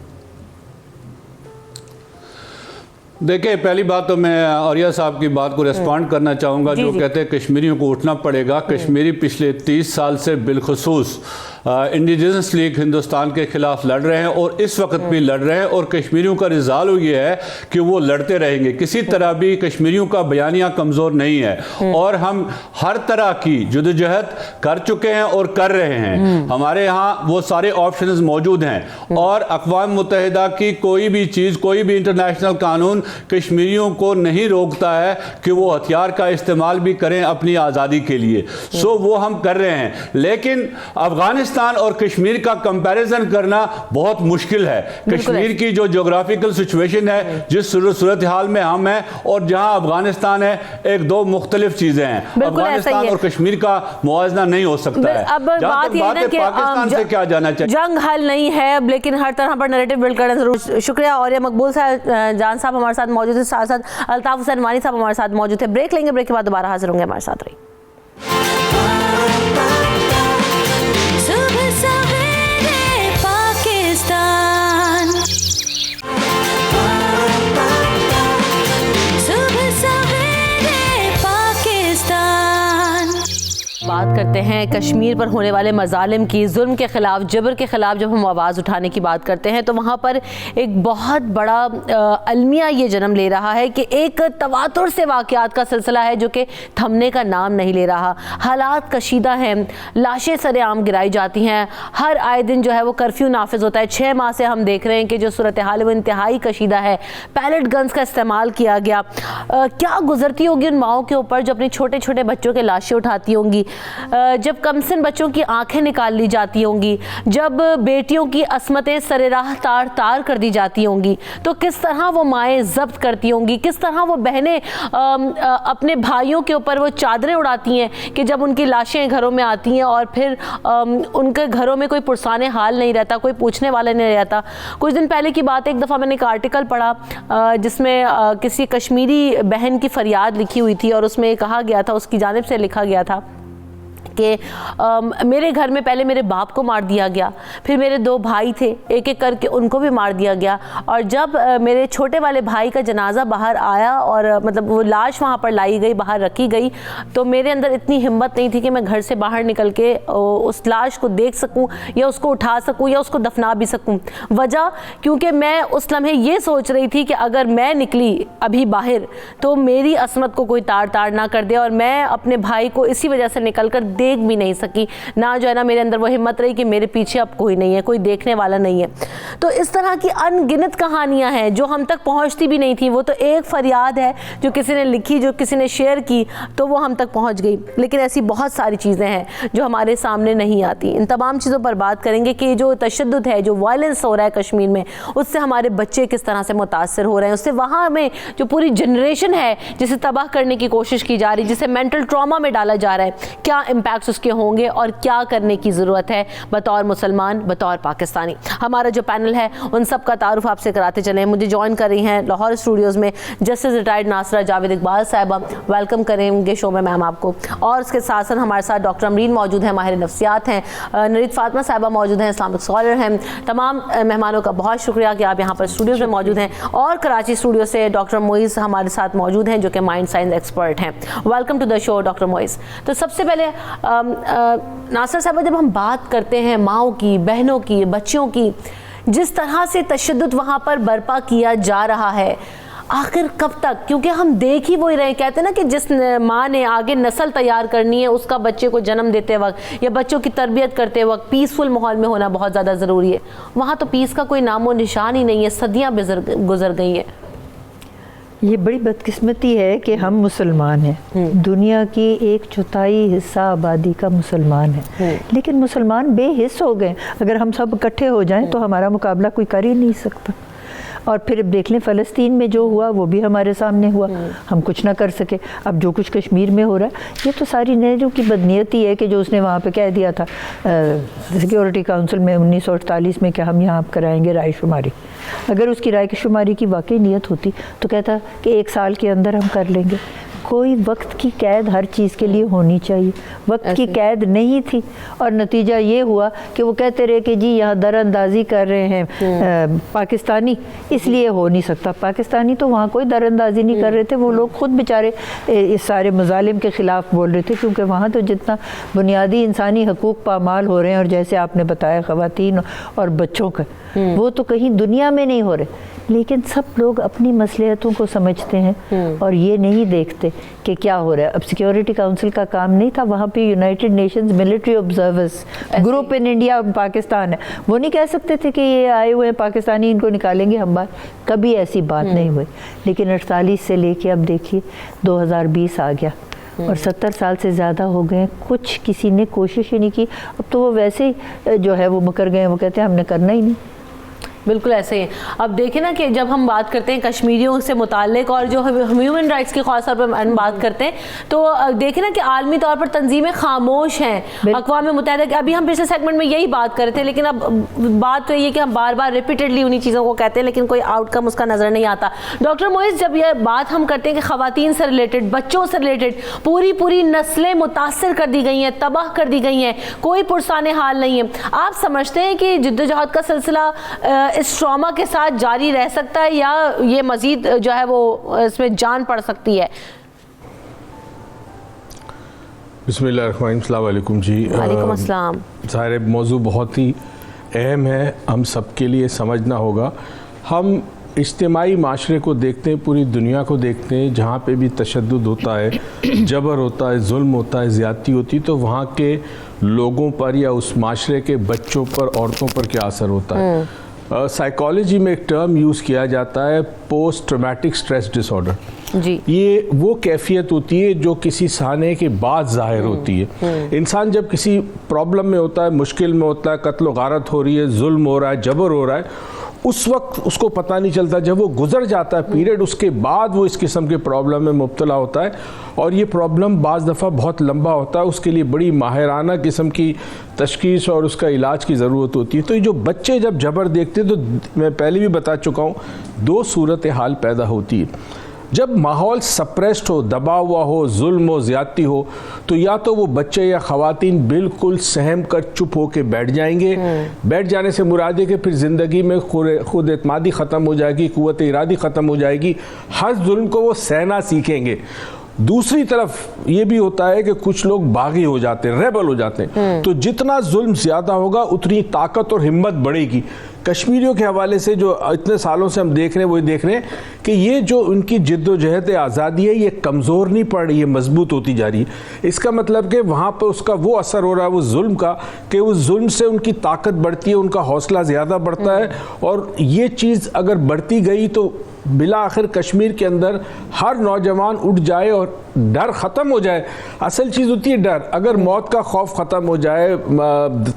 دیکھیں, پہلی بات تو میں عوریہ صاحب کی بات کو ریسپونڈ کرنا چاہوں گا, جو کہتے ہیں کشمیریوں کو اٹھنا پڑے گا. کشمیری پچھلے 30 سال سے بالخصوص انڈیجنس لیگ ہندوستان کے خلاف لڑ رہے ہیں, اور اس وقت بھی لڑ رہے ہیں, اور کشمیریوں کا رزالو یہ ہے کہ وہ لڑتے رہیں گے. کسی طرح بھی کشمیریوں کا بیانیہ کمزور نہیں ہے, اور ہم ہر طرح کی جدوجہد کر چکے ہیں اور کر رہے ہیں. ہمارے ہاں وہ سارے آپشنز موجود ہیں, اور اقوام متحدہ کی کوئی بھی چیز, کوئی بھی انٹرنیشنل قانون کشمیریوں کو نہیں روکتا ہے کہ وہ ہتھیار کا استعمال بھی کریں اپنی آزادی کے لیے. وہ ہم کر رہے ہیں. لیکن افغانستان اور کشمیر کا کمپیریزن کرنا بہت مشکل ہے. کشمیر کی جو جغرافیکل سچویشن ہے, جس صورتحال میں ہم ہیں, اور جہاں افغانستان ہے, 2 مختلف چیزیں ہیں. افغانستان اور کشمیر کا موازنہ نہیں ہو سکتا ہے. جہاں تک بات ہے پاکستان سے کیا جانا چاہیے, جنگ حل نہیں ہے, لیکن ہر طرح پر نیریٹو بلڈ کرنا ضرور. شکریہ. اور یہ مقبول جان صاحب ہمارے ساتھ موجود ہے, ساتھ ساتھ الطاف حسین مانی صاحب ہمارے ساتھ موجود ہے. بریک لیں گے, بریک کے بعد دوبارہ حاضر ہوں گے. ہمارے ساتھ رہی. بات کرتے ہیں کشمیر پر ہونے والے مظالم کی, ظلم کے خلاف, جبر کے خلاف جب ہم آواز اٹھانے کی بات کرتے ہیں تو وہاں پر ایک بہت بڑا المیہ یہ جنم لے رہا ہے کہ ایک تواتر سے واقعات کا سلسلہ ہے جو کہ تھمنے کا نام نہیں لے رہا. حالات کشیدہ ہیں, لاشیں سر عام گرائی جاتی ہیں, ہر آئے دن جو ہے وہ کرفیو نافذ ہوتا ہے. 6 ماہ سے ہم دیکھ رہے ہیں کہ جو صورتحال ہے وہ انتہائی کشیدہ ہے. پیلٹ گنز کا استعمال کیا گیا. کیا گزرتی ہوگی ان ماؤں کے اوپر جو اپنے چھوٹے چھوٹے بچوں کے لاشیں اٹھاتی ہوں گی, جب کمسن بچوں کی آنکھیں نکال لی جاتی ہوں گی, جب بیٹیوں کی عصمتیں سر راہ تار تار کر دی جاتی ہوں گی, تو کس طرح وہ مائیں ضبط کرتی ہوں گی, کس طرح وہ بہنیں اپنے بھائیوں کے اوپر وہ چادریں اڑاتی ہیں کہ جب ان کی لاشیں گھروں میں آتی ہیں اور پھر ان کے گھروں میں کوئی پرسان حال نہیں رہتا, کوئی پوچھنے والا نہیں رہتا. کچھ دن پہلے کی بات ہے, ایک دفعہ میں نے ایک آرٹیکل پڑھا جس میں کسی کشمیری بہن کی فریاد لکھی ہوئی تھی, اور اس میں کہا گیا تھا, اس کی جانب سے لکھا گیا تھا کہ میرے گھر میں پہلے میرے باپ کو مار دیا گیا, پھر میرے 2 بھائی تھے, ایک ایک کر کے ان کو بھی مار دیا گیا, اور جب میرے چھوٹے والے بھائی کا جنازہ باہر آیا اور مطلب وہ لاش وہاں پر لائی گئی, باہر رکھی گئی, تو میرے اندر اتنی ہمت نہیں تھی کہ میں گھر سے باہر نکل کے اس لاش کو دیکھ سکوں یا اس کو اٹھا سکوں یا اس کو دفنا بھی سکوں. وجہ کیونکہ میں اس لمحے یہ سوچ رہی تھی کہ اگر میں نکلی ابھی باہر تو میری عصمت کو کوئی تار نہ کر دے, اور میں اپنے بھائی کو اسی وجہ سے نکل کر دیکھ بھی نہیں سکی, نہ جو ہے نا میرے اندر وہ ہمت رہی کہ میرے پیچھے اب کوئی نہیں ہے, کوئی دیکھنے والا نہیں ہے. تو اس طرح کی ان گنت کہانیاں ہیں جو ہم تک پہنچتی بھی نہیں تھیں. وہ تو ایک فریاد ہے جو کسی نے لکھی, جو کسی نے شیئر کی تو وہ ہم تک پہنچ گئی, لیکن ایسی بہت ساری چیزیں ہیں جو ہمارے سامنے نہیں آتی. ان تمام چیزوں پر بات کریں گے کہ جو تشدد ہے, جو وائلنس ہو رہا ہے کشمیر میں, اس سے ہمارے بچے کس طرح سے متاثر ہو رہے ہیں, اس سے وہاں میں جو پوری جنریشن ہے جسے تباہ کرنے کی کوشش کی جا رہی, جسے مینٹل ٹراما میں ڈالا جا رہا ہے, کیا امپیکٹس اس کے ہوں گے اور کیا کرنے کی ضرورت ہے بطور مسلمان, بطور پاکستانی. ہمارا جو پینل ہے ان سب کا تعارف آپ سے کراتے چلیں. مجھے جوائن کر رہی ہیں لاہور اسٹوڈیوز میں جسٹس ریٹائرڈ ناصرہ جاوید اقبال صاحبہ, ویلکم کریں گے شو میں میم آپ کو. اور اس کے ساتھ ساتھ ہمارے ساتھ ڈاکٹر امرین موجود ہیں, ماہر نفسیات ہیں, نرید فاطمہ صاحبہ موجود ہیں, اسلامک اسکالر ہیں. تمام مہمانوں کا بہت شکریہ کہ آپ یہاں پر اسٹوڈیوز میں موجود ہیں. اور کراچی اسٹوڈیو سے ڈاکٹر معیز ہمارے ساتھ موجود ہیں جو کہ مائنڈ سائنس ایکسپرٹ ہیں. Welcome to the show doctor Moiz. تو سب سے پہلے ناصر صاحبہ, جب ہم بات کرتے ہیں ماؤں کی, بہنوں کی, بچوں کی, جس طرح سے تشدد وہاں پر برپا کیا جا رہا ہے, آخر کب تک؟ کیونکہ ہم دیکھ ہی وہی رہے, کہتے ہیں نا کہ جس ماں نے آگے نسل تیار کرنی ہے اس کا بچے کو جنم دیتے وقت یا بچوں کی تربیت کرتے وقت پیسفل ماحول میں ہونا بہت زیادہ ضروری ہے. وہاں تو پیس کا کوئی نام و نشان ہی نہیں ہے, صدیاں گزر گئی ہیں. یہ بڑی بدقسمتی ہے کہ ہم مسلمان ہیں, دنیا کی 1/4 حصہ آبادی کا مسلمان ہے, لیکن مسلمان بے حس ہو گئے. اگر ہم سب اکٹھے ہو جائیں تو ہمارا مقابلہ کوئی کر ہی نہیں سکتا. اور پھر دیکھ لیں فلسطین میں جو ہوا وہ بھی ہمارے سامنے ہوا, ہم کچھ نہ کر سکے. اب جو کچھ کشمیر میں ہو رہا ہے یہ تو ساری نہرو کی بدنیتی ہے کہ جو اس نے وہاں پہ کہہ دیا تھا سیکیورٹی کاؤنسل میں 1948 میں کہ ہم یہاں کرائیں گے رائے شماری. اگر اس کی رائے شماری کی واقعی نیت ہوتی تو کہتا کہ 1 سال کے اندر ہم کر لیں گے. کوئی وقت کی قید ہر چیز کے لیے ہونی چاہیے, وقت کی قید نہیں تھی, اور نتیجہ یہ ہوا کہ وہ کہتے رہے کہ جی یہاں در اندازی کر رہے ہیں پاکستانی, اس لیے ہو نہیں سکتا. پاکستانی تو وہاں کوئی در اندازی نہیں کر رہے تھے, وہ لوگ خود بیچارے اس سارے مظالم کے خلاف بول رہے تھے, کیونکہ وہاں تو جتنا بنیادی انسانی حقوق پامال ہو رہے ہیں, اور جیسے آپ نے بتایا خواتین اور بچوں کا, وہ تو کہیں دنیا میں نہیں ہو رہے. لیکن سب لوگ اپنی مصلحتوں کو سمجھتے ہیں اور یہ نہیں دیکھتے کہ کیا ہو رہا ہے. اب سیکیورٹی کاؤنسل کا کام نہیں تھا, وہاں پہ United nations military observers group in India Pakistan ہے, وہ نہیں کہہ سکتے تھے کہ یہ آئے ہوئے ہیں پاکستانی, ان کو نکالیں گے ہم باہر. کبھی ایسی بات نہیں ہوئی. لیکن 48 سے لے کے اب دیکھیے 2020 آ گیا اور 70 سال سے زیادہ ہو گئے, کچھ کسی نے کوشش ہی نہیں کی. اب تو وہ ویسے جو ہے وہ مکر گئے, وہ کہتے ہیں ہم نے کرنا ہی نہیں. بالکل ایسے ہی. اب دیکھیں نا کہ جب ہم بات کرتے ہیں کشمیریوں سے متعلق اور جو ہیومن رائٹس کی خاص طور پر ہم بات کرتے ہیں, تو دیکھیں نا کہ عالمی طور پر تنظیمیں خاموش ہیں. اقوام متحدہ کے ابھی ہم پچھلے سیگمنٹ میں یہی بات کر رہے تھے, لیکن اب بات تو یہ ہے کہ ہم بار بار ریپیٹڈلی انہی چیزوں کو کہتے ہیں لیکن کوئی آؤٹ کم اس کا نظر نہیں آتا. ڈاکٹر معیز, جب یہ بات ہم کرتے ہیں کہ خواتین سے ریلیٹڈ, بچوں سے ریلیٹڈ پوری نسلیں متاثر کر دی گئی ہیں, تباہ کر دی گئی ہیں, کوئی پرسان حال نہیں ہے, آپ سمجھتے ہیں کہ جدوجہد کا سلسلہ اس ٹراما کے ساتھ جاری رہ سکتا ہے یا یہ مزید جو ہے وہ اس میں جان پڑ سکتی ہے؟ بسم اللہ الرحمن الرحیم. السلام علیکم. جی وعلیکم السلام. ظاہر موضوع بہت ہی اہم ہے, ہم سب کے لیے سمجھنا ہوگا. ہم اجتماعی معاشرے کو دیکھتے ہیں, پوری دنیا کو دیکھتے ہیں, جہاں پہ بھی تشدد ہوتا ہے, جبر ہوتا ہے, ظلم ہوتا ہے, زیادتی ہوتی ہے, تو وہاں کے لوگوں پر یا اس معاشرے کے بچوں پر, عورتوں پر کیا اثر ہوتا ہے. سائیکالوجی میں ایک ٹرم یوز کیا جاتا ہے پوسٹ ٹرامیٹک سٹریس ڈس آرڈر. جی, یہ وہ کیفیت ہوتی ہے جو کسی سانحے کے بعد ظاہر ہوتی ہے. انسان جب کسی پرابلم میں ہوتا ہے, مشکل میں ہوتا ہے, قتل و غارت ہو رہی ہے, ظلم ہو رہا ہے, جبر ہو رہا ہے, اس وقت اس کو پتہ نہیں چلتا. جب وہ گزر جاتا ہے پیریڈ, اس کے بعد وہ اس قسم کے پرابلم میں مبتلا ہوتا ہے, اور یہ پرابلم بعض دفعہ بہت لمبا ہوتا ہے. اس کے لیے بڑی ماہرانہ قسم کی تشخیص اور اس کا علاج کی ضرورت ہوتی ہے. تو یہ جو بچے جب جبر دیکھتے ہیں تو میں پہلے بھی بتا چکا ہوں, 2 صورت حال پیدا ہوتی ہے. جب ماحول سپریسڈ ہو، دبا ہوا ہو، ظلم ہو، زیادتی ہو، تو یا تو وہ بچے یا خواتین بالکل سہم کر چپ ہو کے بیٹھ جائیں گے. بیٹھ جانے سے مراد ہے کہ پھر زندگی میں خود اعتمادی ختم ہو جائے گی، قوت ارادی ختم ہو جائے گی، ہر ظلم کو وہ سہنا سیکھیں گے. دوسری طرف یہ بھی ہوتا ہے کہ کچھ لوگ باغی ہو جاتے ہیں، ریبل ہو جاتے ہیں. تو جتنا ظلم زیادہ ہوگا اتنی طاقت اور ہمت بڑھے گی. کشمیریوں کے حوالے سے جو اتنے سالوں سے ہم دیکھ رہے ہیں وہ دیکھ رہے ہیں کہ یہ جو ان کی جد و جہد آزادی ہے یہ کمزور نہیں پڑ رہی ہے، مضبوط ہوتی جا رہی ہے. اس کا مطلب کہ وہاں پہ اس کا وہ اثر ہو رہا ہے وہ ظلم کا، کہ اس ظلم سے ان کی طاقت بڑھتی ہے، ان کا حوصلہ زیادہ بڑھتا ہے. اور یہ چیز اگر بڑھتی گئی تو بالآخر کشمیر کے اندر ہر نوجوان اٹھ جائے اور ڈر ختم ہو جائے. اصل چیز ہوتی ہے ڈر. اگر موت کا خوف ختم ہو جائے،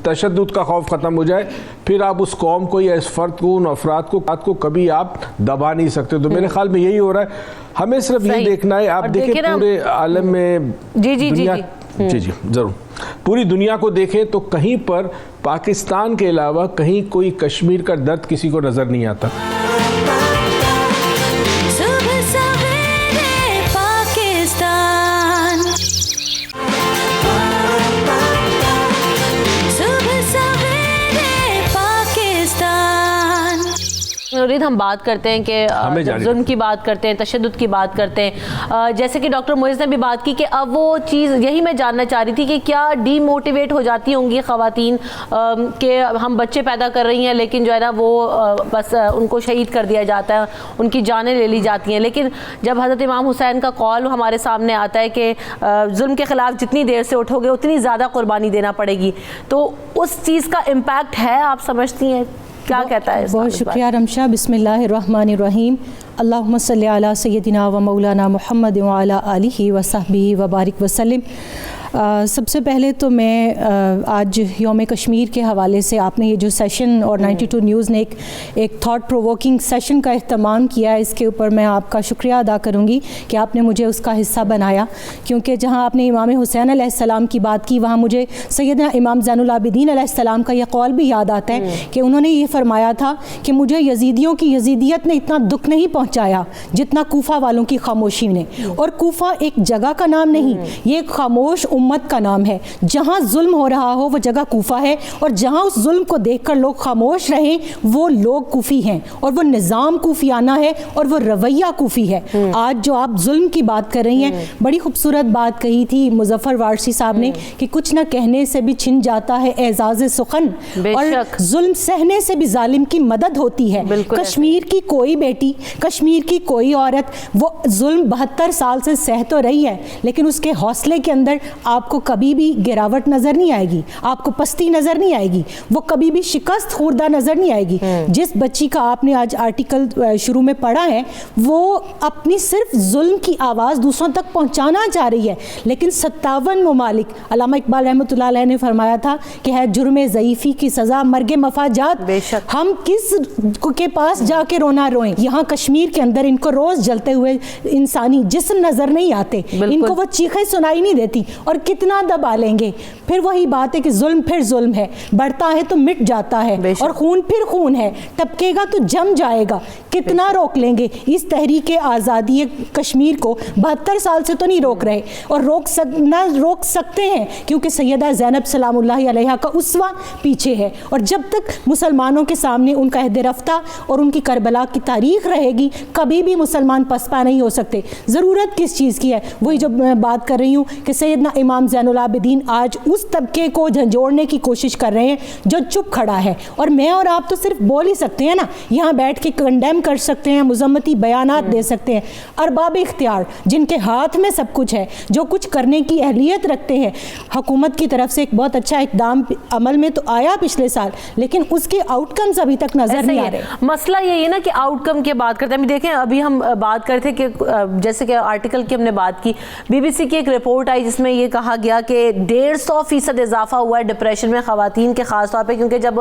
تشدد کا خوف ختم ہو جائے، پھر آپ اس قوم کو یا اس فرد کو، ان افراد کو کبھی آپ دبا نہیں سکتے. تو میرے خیال میں یہی ہو رہا ہے. ہمیں صرف یہ دیکھنا ہے، آپ دیکھیں پورے عالم میں دنیا، جی ضرور پوری دنیا کو دیکھیں تو کہیں پر پاکستان کے علاوہ کہیں کوئی کشمیر کا درد کسی کو نظر نہیں آتا. ہم بات کرتے ہیں کہ ظلم کی بات کرتے ہیں، تشدد کی بات کرتے ہیں، جیسے کہ ڈاکٹر معز نے بھی بات کی کہ اب وہ چیز یہی میں جاننا چاہ رہی تھی کہ کیا ڈی موٹیویٹ ہو جاتی ہوں گی خواتین کہ ہم بچے پیدا کر رہی ہیں لیکن جو ہے نا وہ بس ان کو شہید کر دیا جاتا ہے، ان کی جانیں لے لی جاتی ہیں. لیکن جب حضرت امام حسین کا قول ہمارے سامنے آتا ہے کہ ظلم کے خلاف جتنی دیر سے اٹھو گے اتنی زیادہ قربانی دینا پڑے گی، تو اس چیز کا امپیکٹ ہے، آپ سمجھتی ہیں؟ کیا کہتا ہے؟ بہت شکریہ رمشا. بسم اللہ الرحمن الرحیم. اللہم صلی علی سیدنا و مولانا محمد وعلی آلہ وصحبہ وبارک وسلم. سب سے پہلے تو میں آج یوم کشمیر کے حوالے سے آپ نے یہ جو سیشن اور 92 نیوز نے ایک تھاٹ پرووکنگ سیشن کا اہتمام کیا ہے، اس کے اوپر میں آپ کا شکریہ ادا کروں گی کہ آپ نے مجھے اس کا حصہ بنایا. کیونکہ جہاں آپ نے امام حسین علیہ السلام کی بات کی، وہاں مجھے سیدنا امام زین العابدین علیہ السلام کا یہ قول بھی یاد آتا ہے کہ انہوں نے یہ فرمایا تھا کہ مجھے یزیدیوں کی یزیدیت نے اتنا دکھ نہیں پہنچایا جتنا کوفہ والوں کی خاموشی نے. اور کوفہ ایک جگہ کا نام نہیں، یہ ایک خاموش امت کا نام ہے. جہاں ظلم ہو رہا ہو وہ جگہ کوفہ ہے، اور جہاں اس ظلم کو دیکھ کر لوگ خاموش رہیں وہ لوگ کوفی ہیں، اور وہ نظام کوفیانہ ہے، اور وہ رویہ کوفی ہے. آج جو آپ ظلم کی بات کر رہی ہیں، بڑی خوبصورت بات کہی تھی مظفر وارسی صاحب نے کہ کچھ نہ کہنے سے بھی چھن جاتا ہے اعزاز سخن، اور ظلم سہنے سے بھی ظالم کی مدد ہوتی ہے. کشمیر کی کوئی بیٹی، کشمیر کی کوئی عورت وہ ظلم 72 سال سے سہ تو رہی ہے، لیکن اس کے حوصلے کے اندر آپ کو کبھی بھی گراوٹ نظر نہیں آئے گی، آپ کو پستی نظر نہیں آئے گی، وہ کبھی بھی شکست خوردہ نظر نہیں آئے گی. جس بچی کا آپ نے آج آرٹیکل شروع میں پڑھا ہے، وہ اپنی صرف ظلم کی آواز دوسروں تک پہنچانا چاہ رہی ہے، لیکن 57 ممالک، علامہ اقبال رحمۃ اللہ علیہ نے فرمایا تھا کہ ہے جرم ضعیفی کی سزا مرگ مفاجات. ہم کس کے پاس جا کے رونا روئیں؟ یہاں کشمیر کے اندر ان کو روز جلتے ہوئے انسانی جسم نظر نہیں آتے، ان کو وہ چیخیں سنائی نہیں دیتی، اور کتنا دبا لیں گے؟ پھر وہی بات ہے کہ ظلم پھر ظلم ہے، بڑھتا ہے تو مٹ جاتا ہے، اور خون پھر خون ہے، ٹپکے گا تو جم جائے گا. کتنا روک لیں گے اس تحریک آزادی کشمیر کو؟ 72 سال سے تو نہیں روک رہے، اور روک سکتے ہیں کیونکہ سیدہ زینب سلام اللہ علیہا کا اسوہ پیچھے ہے. اور جب تک مسلمانوں کے سامنے ان کا عہد رفتہ اور ان کی کربلا کی تاریخ رہے گی، کبھی بھی مسلمان پسپا نہیں ہو سکتے. ضرورت کس چیز کی ہے؟ وہی جو میں بات کر رہی ہوں کہ سیدنا امام زین العابدین آج اس طبقے کو جھنجھوڑنے کی کوشش کر رہے ہیں جو چپ کھڑا ہے. اور میں اور آپ تو صرف بول ہی سکتے ہیں نا، یہاں بیٹھ کے کنڈیم کر سکتے ہیں، مذمتی بیانات دے سکتے ہیں. ارباب اختیار جن کے ہاتھ میں سب کچھ ہے، جو کچھ کرنے کی اہلیت رکھتے ہیں، حکومت کی طرف سے ایک بہت اچھا اقدام عمل میں تو آیا پچھلے سال، لیکن اس کے آؤٹ کمز ابھی تک نظر نہیں آ رہے. مسئلہ یہی ہے نا کہ آؤٹ کم کی بات کرتے ہیں. دیکھیں ابھی ہم بات کرتے کہ جیسے کہ آرٹیکل کی ہم نے بات کی، BBC کی ایک رپورٹ آئی جس میں یہ کہا کہا گیا کہ 150% اضافہ ہوا ہے ڈپریشن میں خواتین کے خاص طور پہ, کیونکہ جب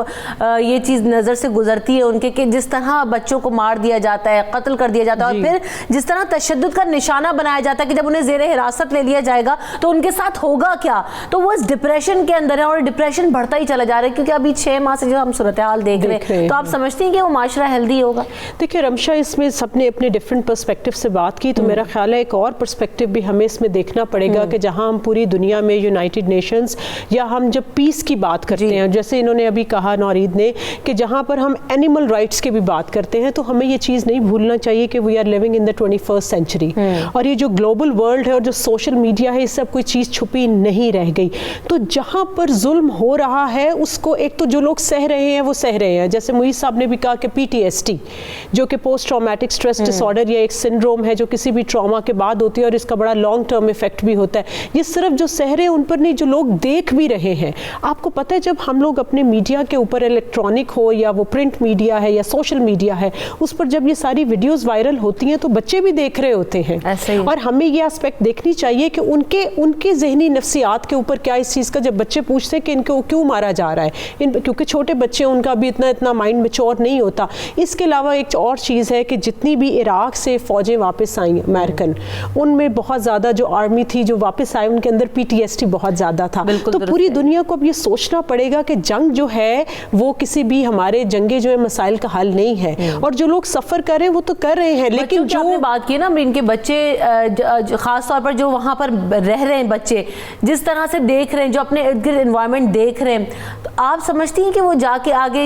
یہ چیز نظر سے گزرتی ہے ان کے کہ جس طرح بچوں کو مار دیا جاتا ہے, قتل کر دیا جاتا ہے, اور پھر جس طرح تشدد کا نشانہ بنایا جاتا ہے کہ جب انہیں زیر حراست لے لیا جائے گا تو ان کے ساتھ ہوگا کیا, تو وہ اس ڈپریشن کے اندر ہے اور ڈپریشن بڑھتا ہی چلا جا رہا ہے. کیونکہ ابھی 6 ماہ سے جو ہم صورتحال دیکھ رہے ہیں, تو آپ سمجھتے ہیں کہ وہ معاشرہ ہیلدی ہوگا؟ دیکھیں رمشا, اس میں سب نے اپنے ڈفرینٹ پرسپیکٹیو سے بات کی, تو میرا خیال ہے ایک اور پرسپیکٹیو بھی ہمیں اس میں دیکھنا پڑے گا کہ جہاں ہم پوری دنیا میں یونائٹڈ نیشنز یا ہم جب پیس کی بات کرتے ہیں, جیسے انہوں نے ابھی کہا نورید نے, کہ جہاں پر ہم اینیمل رائٹس کی بھی بات کرتے ہیں, تو ہمیں یہ چیز نہیں بھولنا چاہیے کہ we are living in the 21st century, اور یہ جو گلوبل ورلڈ ہے اور جو سوشل میڈیا ہے, اس سے اب کوئی چیز چھپی نہیں رہ گئی. تو جہاں پر ظلم ہو رہا ہے اس کو ایک تو جو لوگ سہ رہے ہیں وہ سہ رہے ہیں, جیسے معیز صاحب نے بھی کہا کہ PTSD جو کہ post traumatic stress dis order یا ایک سنڈروم ہے جو کسی بھی ٹراما کے بعد ہوتی ہے, اور اس کا بڑا لانگ ٹرم افیکٹ بھی ہوتا ہے. یہ صرف جو سہ رہے ہیں ان پر نہیں, جو لوگ دیکھ بھی رہے ہیں. آپ کو پتہ ہے جب ہم لوگ اپنے میڈیا کے اوپر, الیکٹرانک ہو یا وہ پرنٹ میڈیا ہے یا سوشل میڈیا ہے, اس پر جب یہ ساری ویڈیوز وائرل ہوتی ہیں تو بچے بھی دیکھ رہے ہوتے ہیں, اور ہمیں یہ اسپیکٹ دیکھنی چاہیے کہ ان کے ذہنی نفسیات کے اوپر کیا اس چیز کا, جب بچے پوچھتے ہیں کہ ان کو کیوں مارا جا رہا ہے, کیونکہ چھوٹے بچے ان کا بھی اتنا مائنڈ میچور نہیں ہوتا. اس کے علاوہ ایک اور چیز ہے کہ جتنی بھی عراق سے فوجیں واپس آئیں امریکن, ان میں بہت زیادہ جو آرمی تھی جو واپس آئے ان کے اندر PTSD بہت زیادہ تھا. تو پوری دنیا کو اب یہ سوچنا پڑے گا کہ جنگ جو ہے وہ کسی بھی ہمارے جنگیں جو ہے مسائل کا حل نہیں ہے, اور جو لوگ سفر کر رہے ہیں وہ تو کر رہے ہیں, لیکن جو آپ نے بات کی نا ان کے بچے خاص طور پر جو وہاں پر رہ رہے ہیں بچے, جس طرح سے دیکھ رہے ہیں, جو اپنے ارد گرد انوائرمنٹ دیکھ رہے ہیں, تو آپ سمجھتی ہیں کہ وہ جا کے آگے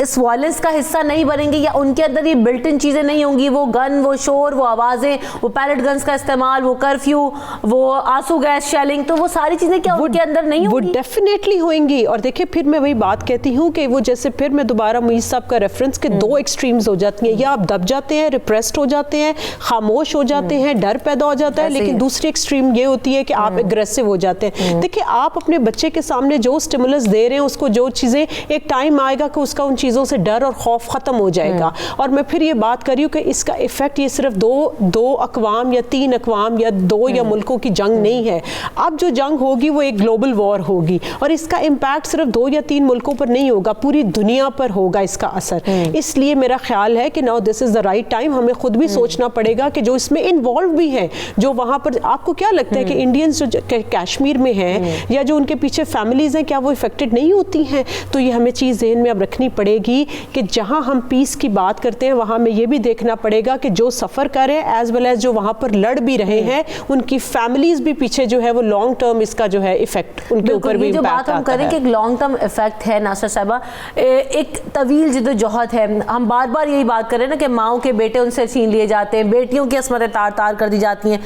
اس وائلنس کا حصہ نہیں بنیں گے, یا ان کے اندر یہ بلٹ ان چیزیں نہیں ہوں گی, وہ گن, وہ شور, وہ آوازیں, وہ پیلٹ گنز کا استعمال, وہ کرفیو, وہ آنسو گیس شیلنگ, تو وہ ساری چیزیں کیا ان کے اندر نہیں ہوں گی؟ وہ ڈیفینیٹلی ہوئیں گی. اور دیکھیں پھر میں وہی بات کہتی ہوں کہ وہ جیسے پھر میں دوبارہ معیز صاحب کا ریفرنس کہ 2 ایکسٹریمز ہو جاتی ہیں, یا آپ دب جاتے ہیں, ریپریسڈ ہو جاتے ہیں, خاموش ہو جاتے ہیں, ڈر پیدا ہو جاتا ہے, لیکن دوسری ایکسٹریم یہ ہوتی ہے کہ آپ اگریسو ہو جاتے ہیں. دیکھیں آپ اپنے بچے کے سامنے جو سٹیمولس دے رہے ہیں, اس کو جو چیزیں, ایک ٹائم آئے گا کہ اس کا ان چیزوں سے ڈر اور خوف ختم ہو جائے گا. اور میں پھر یہ بات کر رہی ہوں کہ اس کا ایفیکٹ یہ صرف دو اقوام یا 3 اقوام یا 2 یا ملکوں کی جنگ نہیں ہے. اب جو جنگ ہوگی وہ ایک گلوبل وار ہوگی, اور اس کا امپیکٹ صرف 2 یا 3 ملکوں پر نہیں ہوگا, پوری دنیا پر ہوگا اس کا اثر. اس لیے میرا خیال ہے کہ now this is the right time, ہمیں خود بھی سوچنا پڑے گا کہ جو اس میں انوالو بھی ہیں, جو وہاں پر, آپ کو کیا لگتا ہے کہ انڈینز جو کشمیر میں ہیں یا جو ان کے پیچھے فیملیز ہیں, کیا وہ افیکٹڈ نہیں ہوتی ہیں؟ تو یہ ہمیں چیز ذہن میں اب رکھنی پڑے گی کہ جہاں ہم پیس کی بات کرتے ہیں وہاں میں یہ بھی دیکھنا پڑے گا کہ جو سفر کر رہے ہیں ایز ویل ایز جو وہاں پر لڑ بھی رہے ہیں, ان کی فیملیز بھی پیچھے جو ہے وہ لانگ ٹرم اس کا جو ہے افیکٹ ان کے اوپر بھی جو بات ہم کریں کہ ایک لانگ ٹرم افیکٹ ہے ناصر صاحبہ, ایک طویل جدوجہد ہے. ہم بار بار یہی بات کر رہے ہیں نا کہ ماؤں کے بیٹے ان سے چھین لیے جاتے ہیں, بیٹیوں کی عصمتیں تار تار کر دی جاتی ہیں.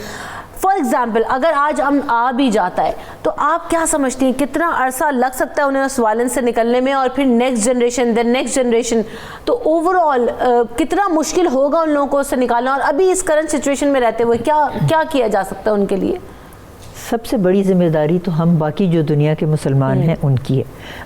فار ایگزامپل اگر آج ہم آ بھی جاتا ہے تو آپ کیا سمجھتی ہیں کتنا عرصہ لگ سکتا ہے انہیں اس وائلنس سے نکلنے میں, اور پھر next generation then next generation, تو اوور آل کتنا مشکل ہوگا ان لوگوں کو اس سے نکالنا, اور ابھی اس کرنٹ سچویشن میں رہتے ہوئے کیا کیا جا سکتا ہے ان کے لیے؟ سب سے بڑی ذمہ داری تو ہم باقی جو دنیا کے مسلمان ہیں ان کی ہے.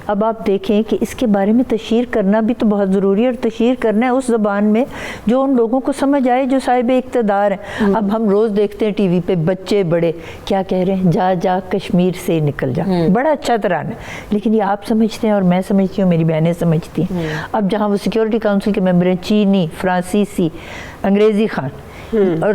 اب آپ دیکھیں کہ اس کے بارے میں تشہیر کرنا بھی تو بہت ضروری ہے, اور تشہیر کرنا ہے اس زبان میں جو ان لوگوں کو سمجھ آئے جو صاحب اقتدار ہیں. اب ہم روز دیکھتے ہیں ٹی وی پہ بچے بڑے کیا کہہ رہے ہیں, جا جا کشمیر سے نکل جا, بڑا اچھا ترانہ ہے, لیکن یہ آپ سمجھتے ہیں اور میں سمجھتی ہوں, میری بہنیں سمجھتی ہیں. اب جہاں وہ سیکیورٹی کاؤنسل کے ممبر ہیں, چینی, فرانسیسی, انگریزی خان اور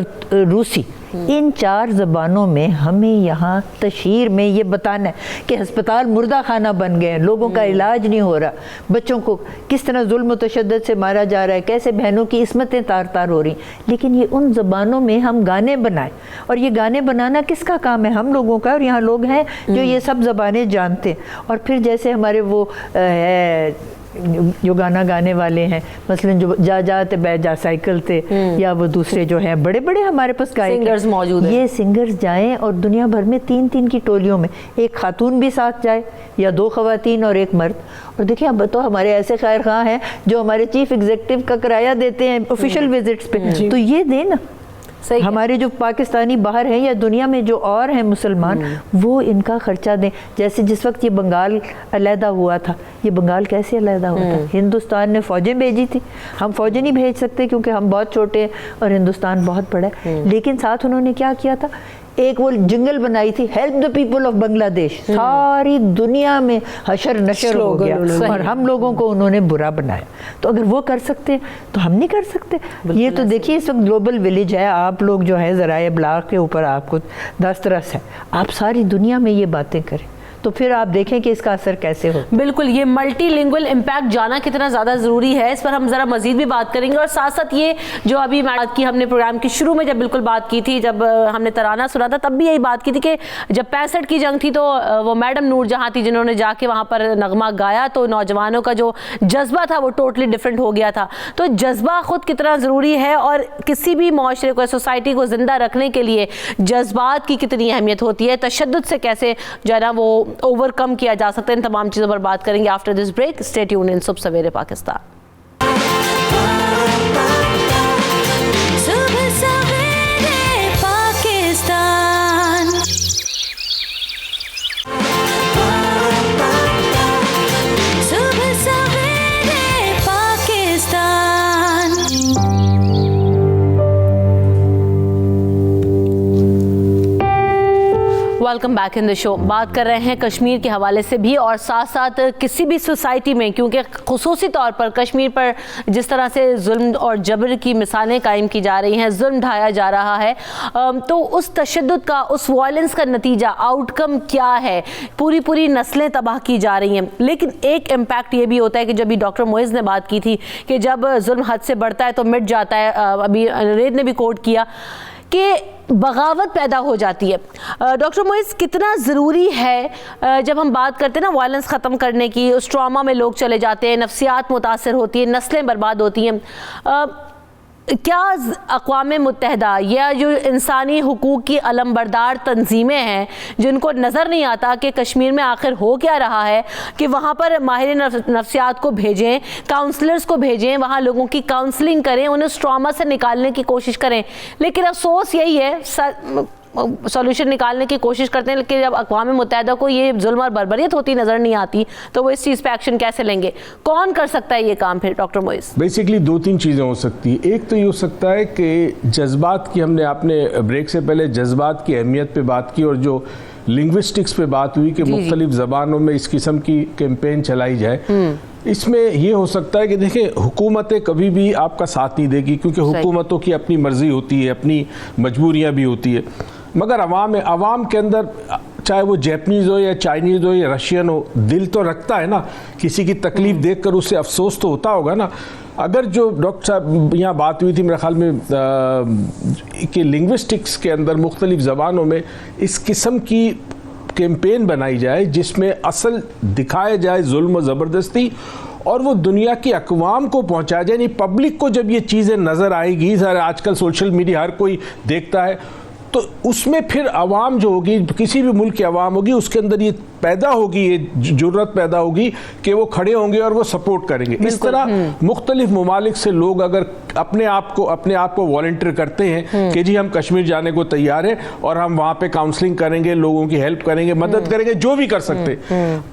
روسی, ان 4 زبانوں میں ہمیں یہاں تشہیر میں یہ بتانا ہے کہ ہسپتال مردہ خانہ بن گئے ہیں, لوگوں کا علاج نہیں ہو رہا, بچوں کو کس طرح ظلم و تشدد سے مارا جا رہا ہے, کیسے بہنوں کی عصمتیں تار تار ہو رہی. لیکن یہ ان زبانوں میں ہم گانے بنائیں, اور یہ گانے بنانا کس کا کام ہے؟ ہم لوگوں کا. اور یہاں لوگ ہیں جو یہ سب زبانیں جانتے ہیں. اور پھر جیسے ہمارے وہ جو گانا گانے والے ہیں, مثلا جو جا جاتے بیٹھ جا سائیکل تے, یا وہ دوسرے جو ہیں بڑے بڑے ہمارے پاس سنگرز موجود ہیں, یہ سنگرز جائیں اور دنیا بھر میں 3 کی ٹولیوں میں ایک خاتون بھی ساتھ جائے یا 2 خواتین اور 1 مرد. اور دیکھیں اب تو ہمارے ایسے خیر خواہ ہیں جو ہمارے چیف ایگزیکٹو کا کرایہ دیتے ہیں آفیشیل وزٹس پہ, تو یہ دیں نا. ہمارے جو پاکستانی باہر ہیں یا دنیا میں جو اور ہیں مسلمان, وہ ان کا خرچہ دیں. جیسے جس وقت یہ بنگال علیحدہ ہوا تھا, یہ بنگال کیسے علیحدہ ہوا تھا؟ ہندوستان نے فوجیں بھیجی تھی. ہم فوجیں نہیں بھیج سکتے کیونکہ ہم بہت چھوٹے ہیں اور ہندوستان بہت بڑا ہے, لیکن ساتھ انہوں نے کیا کیا تھا, ایک وہ جنگل بنائی تھی ہیلپ دا پیپل آف بنگلہ دیش، ساری دنیا میں حشر نشر ہو گیا اور ہم لوگوں کو انہوں نے برا بنایا. تو اگر وہ کر سکتے تو ہم نہیں کر سکتے. یہ تو دیکھیے اس وقت گلوبل ولیج ہے، آپ لوگ جو ہیں ذرائع ابلاغ کے اوپر آپ کو دسترس ہے، آپ ساری دنیا میں یہ باتیں کریں تو پھر آپ دیکھیں کہ اس کا اثر کیسے ہو. بالکل، یہ ملٹی لنگول امپیکٹ جانا کتنا زیادہ ضروری ہے، اس پر ہم ذرا مزید بھی بات کریں گے. اور ساتھ ساتھ یہ جو ابھی بات کی ہم نے پروگرام کی شروع میں جب بالکل بات کی تھی، جب ہم نے ترانہ سنا تھا تب بھی یہی بات کی تھی کہ جب 65 کی جنگ تھی تو وہ میڈم نور جہاں تھی جنہوں نے جا کے وہاں پر نغمہ گایا تو نوجوانوں کا جو جذبہ تھا وہ ٹوٹلی ڈفرینٹ ہو گیا تھا. تو جذبہ خود کتنا ضروری ہے اور کسی بھی معاشرے کو، سوسائٹی کو زندہ رکھنے کے لیے جذبات کی کتنی اہمیت ہوتی ہے، تشدد سے کیسے جو ہے نا وہ اوور کم کیا جا سکتا ہے، ان تمام چیزوں پر بات کریں گے after this break. Stay tune in صبح سویرے پاکستان. ویلکم بیک ان دا شو. بات کر رہے ہیں کشمیر کے حوالے سے بھی اور ساتھ ساتھ کسی بھی سوسائٹی میں، کیونکہ خصوصی طور پر کشمیر پر جس طرح سے ظلم اور جبر کی مثالیں قائم کی جا رہی ہیں، ظلم ڈھایا جا رہا ہے، تو اس تشدد کا، اس وائلنس کا نتیجہ آؤٹ کم کیا ہے؟ پوری نسلیں تباہ کی جا رہی ہیں. لیکن ایک امپیکٹ یہ بھی ہوتا ہے کہ جب بھی ڈاکٹر معز نے بات کی تھی کہ جب ظلم حد سے بڑھتا ہے تو مٹ جاتا ہے، ابھی انوریت نے بھی کوٹ کیا کہ بغاوت پیدا ہو جاتی ہے. ڈاکٹر معز، کتنا ضروری ہے جب ہم بات کرتے ہیں نا وائلنس ختم کرنے کی، اس ٹراما میں لوگ چلے جاتے ہیں، نفسیات متاثر ہوتی ہیں، نسلیں برباد ہوتی ہیں، کیا اقوام متحدہ یا جو انسانی حقوق کی علمبردار تنظیمیں ہیں جن کو نظر نہیں آتا کہ کشمیر میں آخر ہو کیا رہا ہے، کہ وہاں پر ماہر نفسیات کو بھیجیں، کاؤنسلرز کو بھیجیں، وہاں لوگوں کی کاؤنسلنگ کریں، انہیں اس ٹراما سے نکالنے کی کوشش کریں؟ لیکن افسوس یہی ہے، سولوشن نکالنے کی کوشش کرتے ہیں لیکن جب اقوام متحدہ کو یہ ظلم اور بربریت ہوتی نظر نہیں آتی تو وہ اس چیز پہ ایکشن کیسے لیں گے؟ کون کر سکتا ہے یہ کام پھر ڈاکٹر معز؟ بیسیکلی 2-3 چیزیں ہو سکتی ہیں. ایک تو یہ ہو سکتا ہے کہ جذبات کی، ہم نے آپ نے بریک سے پہلے جذبات کی اہمیت پہ بات کی اور جو لنگوسٹکس پہ بات ہوئی کہ مختلف زبانوں میں اس قسم کی کیمپین چلائی جائے. اس میں یہ ہو سکتا ہے کہ دیکھیں حکومتیں کبھی بھی آپ کا ساتھ نہیں دے گی کیونکہ حکومتوں کی اپنی مرضی ہوتی ہے، اپنی مجبوریاں بھی ہوتی ہے، مگر عوام کے اندر چاہے وہ جیپنیز ہو یا چائنیز ہو یا رشین ہو، دل تو رکھتا ہے نا، کسی کی تکلیف دیکھ کر اسے افسوس تو ہوتا ہوگا نا. اگر جو ڈاکٹر صاحب یہاں بات ہوئی تھی میرے خیال میں کہ لنگوسٹکس کے اندر مختلف زبانوں میں اس قسم کی کیمپین بنائی جائے جس میں اصل دکھایا جائے ظلم و زبردستی اور وہ دنیا کی اقوام کو پہنچایا جائے. یعنی پبلک کو جب یہ چیزیں نظر آئے گی، آج کل سوشل میڈیا ہر کوئی دیکھتا ہے، تو اس میں پھر عوام جو ہوگی، کسی بھی ملک کی عوام ہوگی، اس کے اندر یہ پیدا ہوگی، یہ جرت پیدا ہوگی کہ وہ کھڑے ہوں گے اور وہ سپورٹ کریں گے. اس طرح مختلف ممالک سے لوگ اگر اپنے آپ کو والنٹیئر کرتے ہیں کہ جی ہم کشمیر جانے کو تیار ہیں اور ہم وہاں پہ کاؤنسلنگ کریں گے، لوگوں کی ہیلپ کریں گے، مدد کریں گے، جو بھی کر سکتے.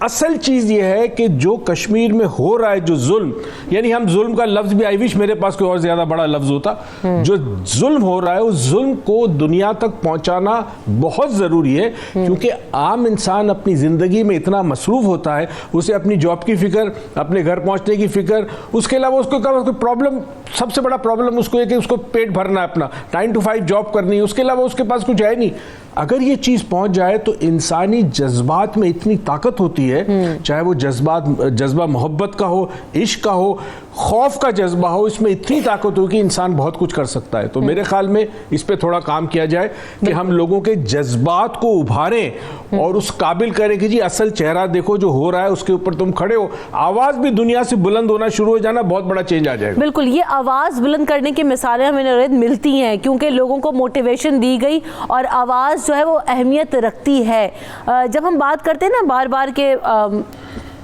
اصل چیز یہ ہے کہ جو کشمیر میں ہو رہا ہے، جو ظلم، یعنی ہم ظلم کا لفظ بھی، آئی وش میرے پاس کوئی اور زیادہ بڑا لفظ ہوتا، جو ظلم ہو رہا ہے اس ظلم کو دنیا تک پہنچانا بہت ضروری ہے کیونکہ عام انسان اپنی زندگی میں اتنا مصروف ہوتا ہے، اسے اپنی جاب کی فکر، اپنے گھر پہنچنے کی فکر، اس کے علاوہ اس کو پرابلم، سب سے بڑا پرابلم اس کو ہے کہ اس کو پیٹ بھرنا ہے، اپنا 9 to 5 جاب کرنی ہے، اس کے علاوہ اس کے پاس کچھ ہے نہیں. اگر یہ چیز پہنچ جائے تو انسانی جذبات میں اتنی طاقت ہوتی ہے، چاہے وہ جذبہ محبت کا ہو، عشق کا ہو، خوف کا جذبہ ہو، اس میں اتنی طاقت ہو کہ انسان بہت کچھ کر سکتا ہے. تو میرے خیال میں اس پہ تھوڑا کام کیا جائے کہ ہم لوگوں کے جذبات کو ابھاریں اور اس قابل کریں کہ جی اصل چہرہ دیکھو جو ہو رہا ہے، اس کے اوپر تم کھڑے ہو، آواز بھی دنیا سے بلند ہونا شروع ہو جانا، بہت بڑا چینج آ جائے گا. بالکل، یہ آواز بلند کرنے کی مثالیں ہمیں ملتی ہیں کیونکہ لوگوں کو موٹیویشن دی گئی اور آواز جو ہے وہ اہمیت رکھتی ہے. جب ہم بات کرتے ہیں نا بار بار کہ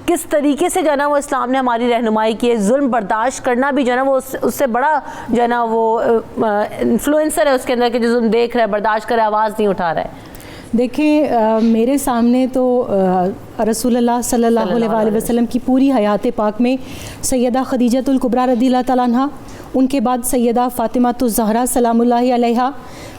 کس طریقے سے جو ہے نا وہ اسلام نے ہماری رہنمائی کی ہے، ظلم برداشت کرنا بھی جو ہے نا وہ اس سے بڑا جو ہے نا وہ انفلوئنسر ہے اس کے اندر کہ جو ظلم دیکھ رہا ہے، برداشت کر رہا ہے، آواز نہیں اٹھا رہا ہے. دیکھیں میرے سامنے تو رسول اللہ صلی اللہ علیہ وسلم کی پوری حیات پاک میں سیدہ خدیجہ الکبریٰ رضی اللہ تعالیٰ عنہ، ان کے بعد سیدہ فاطمہ الزہرا سلام اللہ علیہا،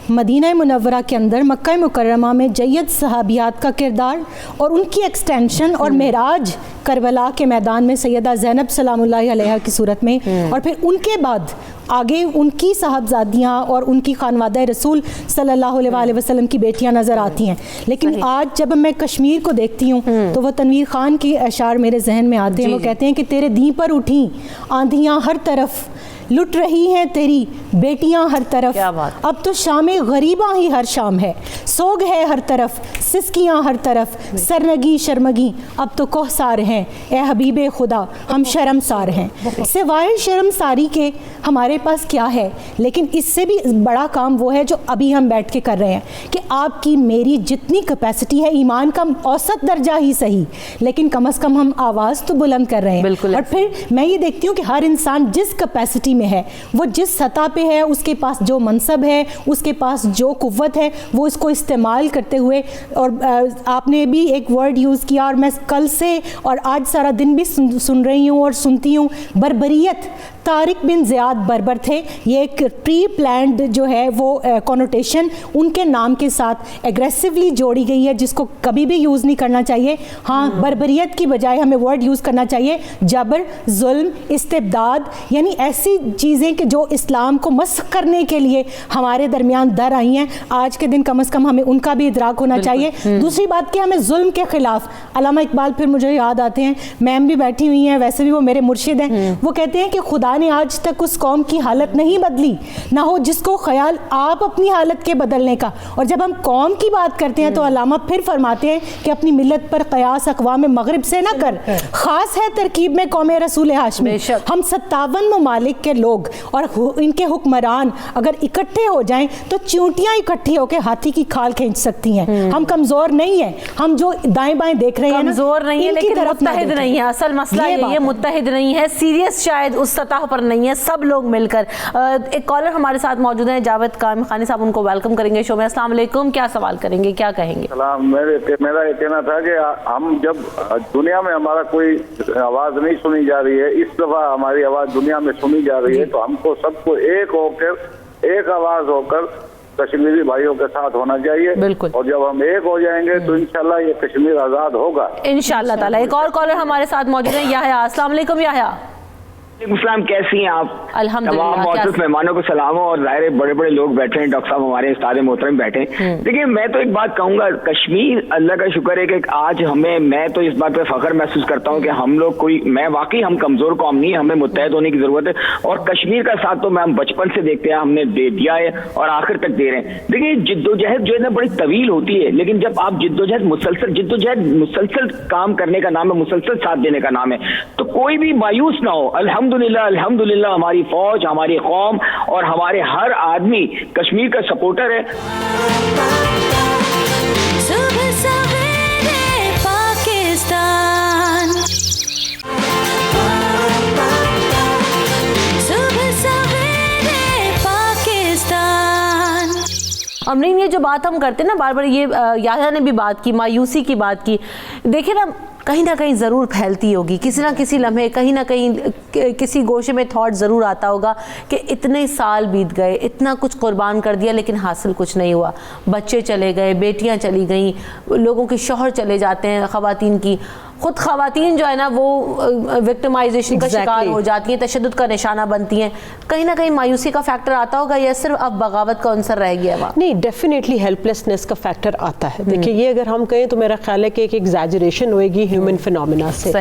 مدینہ منورہ کے اندر مکہ مکرمہ میں جید صحابیات کا کردار اور ان کی ایکسٹینشن اور معراج کربلا کے میدان میں سیدہ زینب سلام اللہ علیہا کی صورت میں، اور پھر ان کے بعد آگے ان کی صاحبزادیاں اور ان کی خانوادہ رسول صلی اللہ علیہ وسلم کی بیٹیاں نظر آتی ہیں. لیکن آج جب میں کشمیر کو دیکھتی ہوں تو وہ تنویر خان کی اشعار میرے ذہن میں آتے ہیں. وہ کہتے ہیں کہ تیرے دین پر اٹھیں آندھیاں ہر طرف، لٹ رہی ہیں تیری بیٹیاں ہر طرف، اب تو شام غریباں ہی ہر شام ہے، سوگ ہے ہر طرف، سسکیاں ہر طرف، سرنگی شرمگی اب تو کوہسار ہیں، اے حبیب خدا ہم شرمسار ہیں. سوائے شرمساری کے ہمارے پاس کیا ہے؟ لیکن اس سے بھی بڑا کام وہ ہے جو ابھی ہم بیٹھ کے کر رہے ہیں کہ آپ کی میری جتنی کیپیسٹی ہے، ایمان کا اوسط درجہ ہی صحیح، لیکن کم از کم ہم آواز تو بلند کر رہے ہیں. اور پھر میں یہ دیکھتی ہوں کہ ہر انسان جس کیپیسٹی میں ہے، وہ جس سطح پہ ہے، اس کے پاس جو منصب ہے، اس کے پاس جو قوت ہے، وہ اس کو استعمال کرتے ہوئے. اور آپ نے بھی ایک ورڈ یوز کیا اور میں کل سے اور آج سارا دن بھی سن رہی ہوں اور سنتی ہوں، بربریت. طارق بن زیاد بربر تھے. یہ ایک پری پلانڈ جو ہے وہ کونوٹیشن ان کے نام کے ساتھ ایگریسولی جوڑی گئی ہے، جس کو کبھی بھی یوز نہیں کرنا چاہیے. ہاں، بربریت کی بجائے ہمیں ورڈ یوز کرنا چاہیے جبر، ظلم، استبداد، یعنی ایسی چیزیں کہ جو اسلام کو مسخ کرنے کے لیے ہمارے درمیان در آئی ہیں. آج کے دن کم از کم ہمیں ان کا بھی ادراک ہونا چاہیے. دوسری بات کہ ہمیں ظلم کے خلاف، علامہ اقبال پھر مجھے یاد آتے ہیں، میم بھی بیٹھی ہوئی ہیں، ویسے بھی وہ میرے مرشد ہیں. وہ کہتے ہیں کہ خدا نے آج تک اس قوم کی حالت نہیں بدلی، نہ ہو جس کو خیال آپ اپنی حالت کے بدلنے کا. اور جب ہم قوم کی بات کرتے ہیں تو علامہ پھر فرماتے ہیں کہ اپنی ملت پر قیاس اقوام مغرب سے نہ کر، خاص ہے ترکیب میں قوم رسول ہاشمی. ہم 57 ممالک کے لوگ اور ان کے حکمران اگر اکٹھے ہو جائیں تو چونٹیاں اکٹھی ہو کے ہاتھی کی کھال کھینچ سکتی ہیں. ہم کمزور نہیں ہیں. ہم جو دائیں بائیں دیکھ رہے ہیں کمزور نہیں ہے، لیکن متحد نہیں ہے. اصل مسئلہ یہ ہے متحد نہیں ہے، سیریس شاید اس سطح پر نہیں ہے، سب لوگ مل کر. ایک کالر ہمارے ساتھ موجود ہیں، جاوید قائم خانی صاحب، ان کو ویلکم کریں گے شو میں. السلام علیکم، کیا سوال کریں گے، کیا کہیں گے؟ سلام. میرا یہ کہنا تھا کہ ہم جب دنیا میں ہمارا کوئی آواز نہیں سنی جا رہی ہے، اس دفعہ ہماری آواز دنیا میں سنی جا رہی ہے، تو ہم کو سب کو ایک ہو کر، ایک آواز ہو کر کشمیری بھائیوں کے ساتھ ہونا چاہیے. بالکل. اور جب ہم ایک ہو جائیں گے تو انشاءاللہ یہ کشمیر آزاد ہوگا انشاءاللہ تعالیٰ. ایک اور کالر ہمارے ساتھ موجود ہیں، یحییٰ. السلام علیکم یحییٰ. وعلیکم السلام، کیسی ہیں آپ؟ الحمدللہ. تمام معزز مہمانوں کو سلام ہو، اور ظاہر بڑے بڑے لوگ بیٹھے ہیں، ڈاکٹر صاحب ہمارے استاد محترم بیٹھے ہیں. دیکھیے میں تو ایک بات کہوں گا، کشمیر اللہ کا شکر ہے کہ آج ہمیں، میں تو اس بات پہ فخر محسوس کرتا ہوں کہ ہم لوگ میں واقعی ہم کمزور قوم نہیں ہے، ہمیں متحد ہونے کی ضرورت ہے. اور کشمیر کا ساتھ تو ہم بچپن سے دیکھتے ہیں، ہم نے دیا ہے اور آخر تک دے رہے ہیں. دیکھیے جد و جہد جو ہے نا بڑی طویل ہوتی ہے، لیکن جب آپ جد و جہد مسلسل کام کرنے کا نام ہے، مسلسل ساتھ دینے کا نام ہے، تو کوئی بھی مایوس نہ ہو. الحمدللہ ہماری فوج، ہماری قوم اور ہمارے ہر آدمی کشمیر کا سپورٹر ہے. امرین، یہ جو بات ہم کرتے ہیں نا بار بار، یہ یحییٰ نے بھی بات کی، مایوسی کی بات کی. دیکھیں نا کہیں ضرور پھیلتی ہوگی، کسی نہ کسی لمحے کہیں نہ کہیں کسی گوشے میں تھاٹ ضرور آتا ہوگا کہ اتنے سال بیت گئے، اتنا کچھ قربان کر دیا لیکن حاصل کچھ نہیں ہوا. بچے چلے گئے، بیٹیاں چلی گئیں، لوگوں کے شوہر چلے جاتے ہیں، خواتین کی خود خواتین جو ہے نا وہ وکٹمائزیشن کا شکار ہو جاتی ہیں، تشدد کا نشانہ بنتی ہیں. کہیں نہ کہیں مایوسی کا فیکٹر آتا ہوگا، یا صرف اب بغاوت کا عنصر رہ گیا ہے؟ نہیں، ڈیفینیٹلی ہیلپ لیسنس کا فیکٹر آتا ہے. دیکھیے یہ اگر ہم کہیں تو میرا خیال ہے کہ ایک ایگزیجریشن ہوئے گی ہیومن فینومینا سے.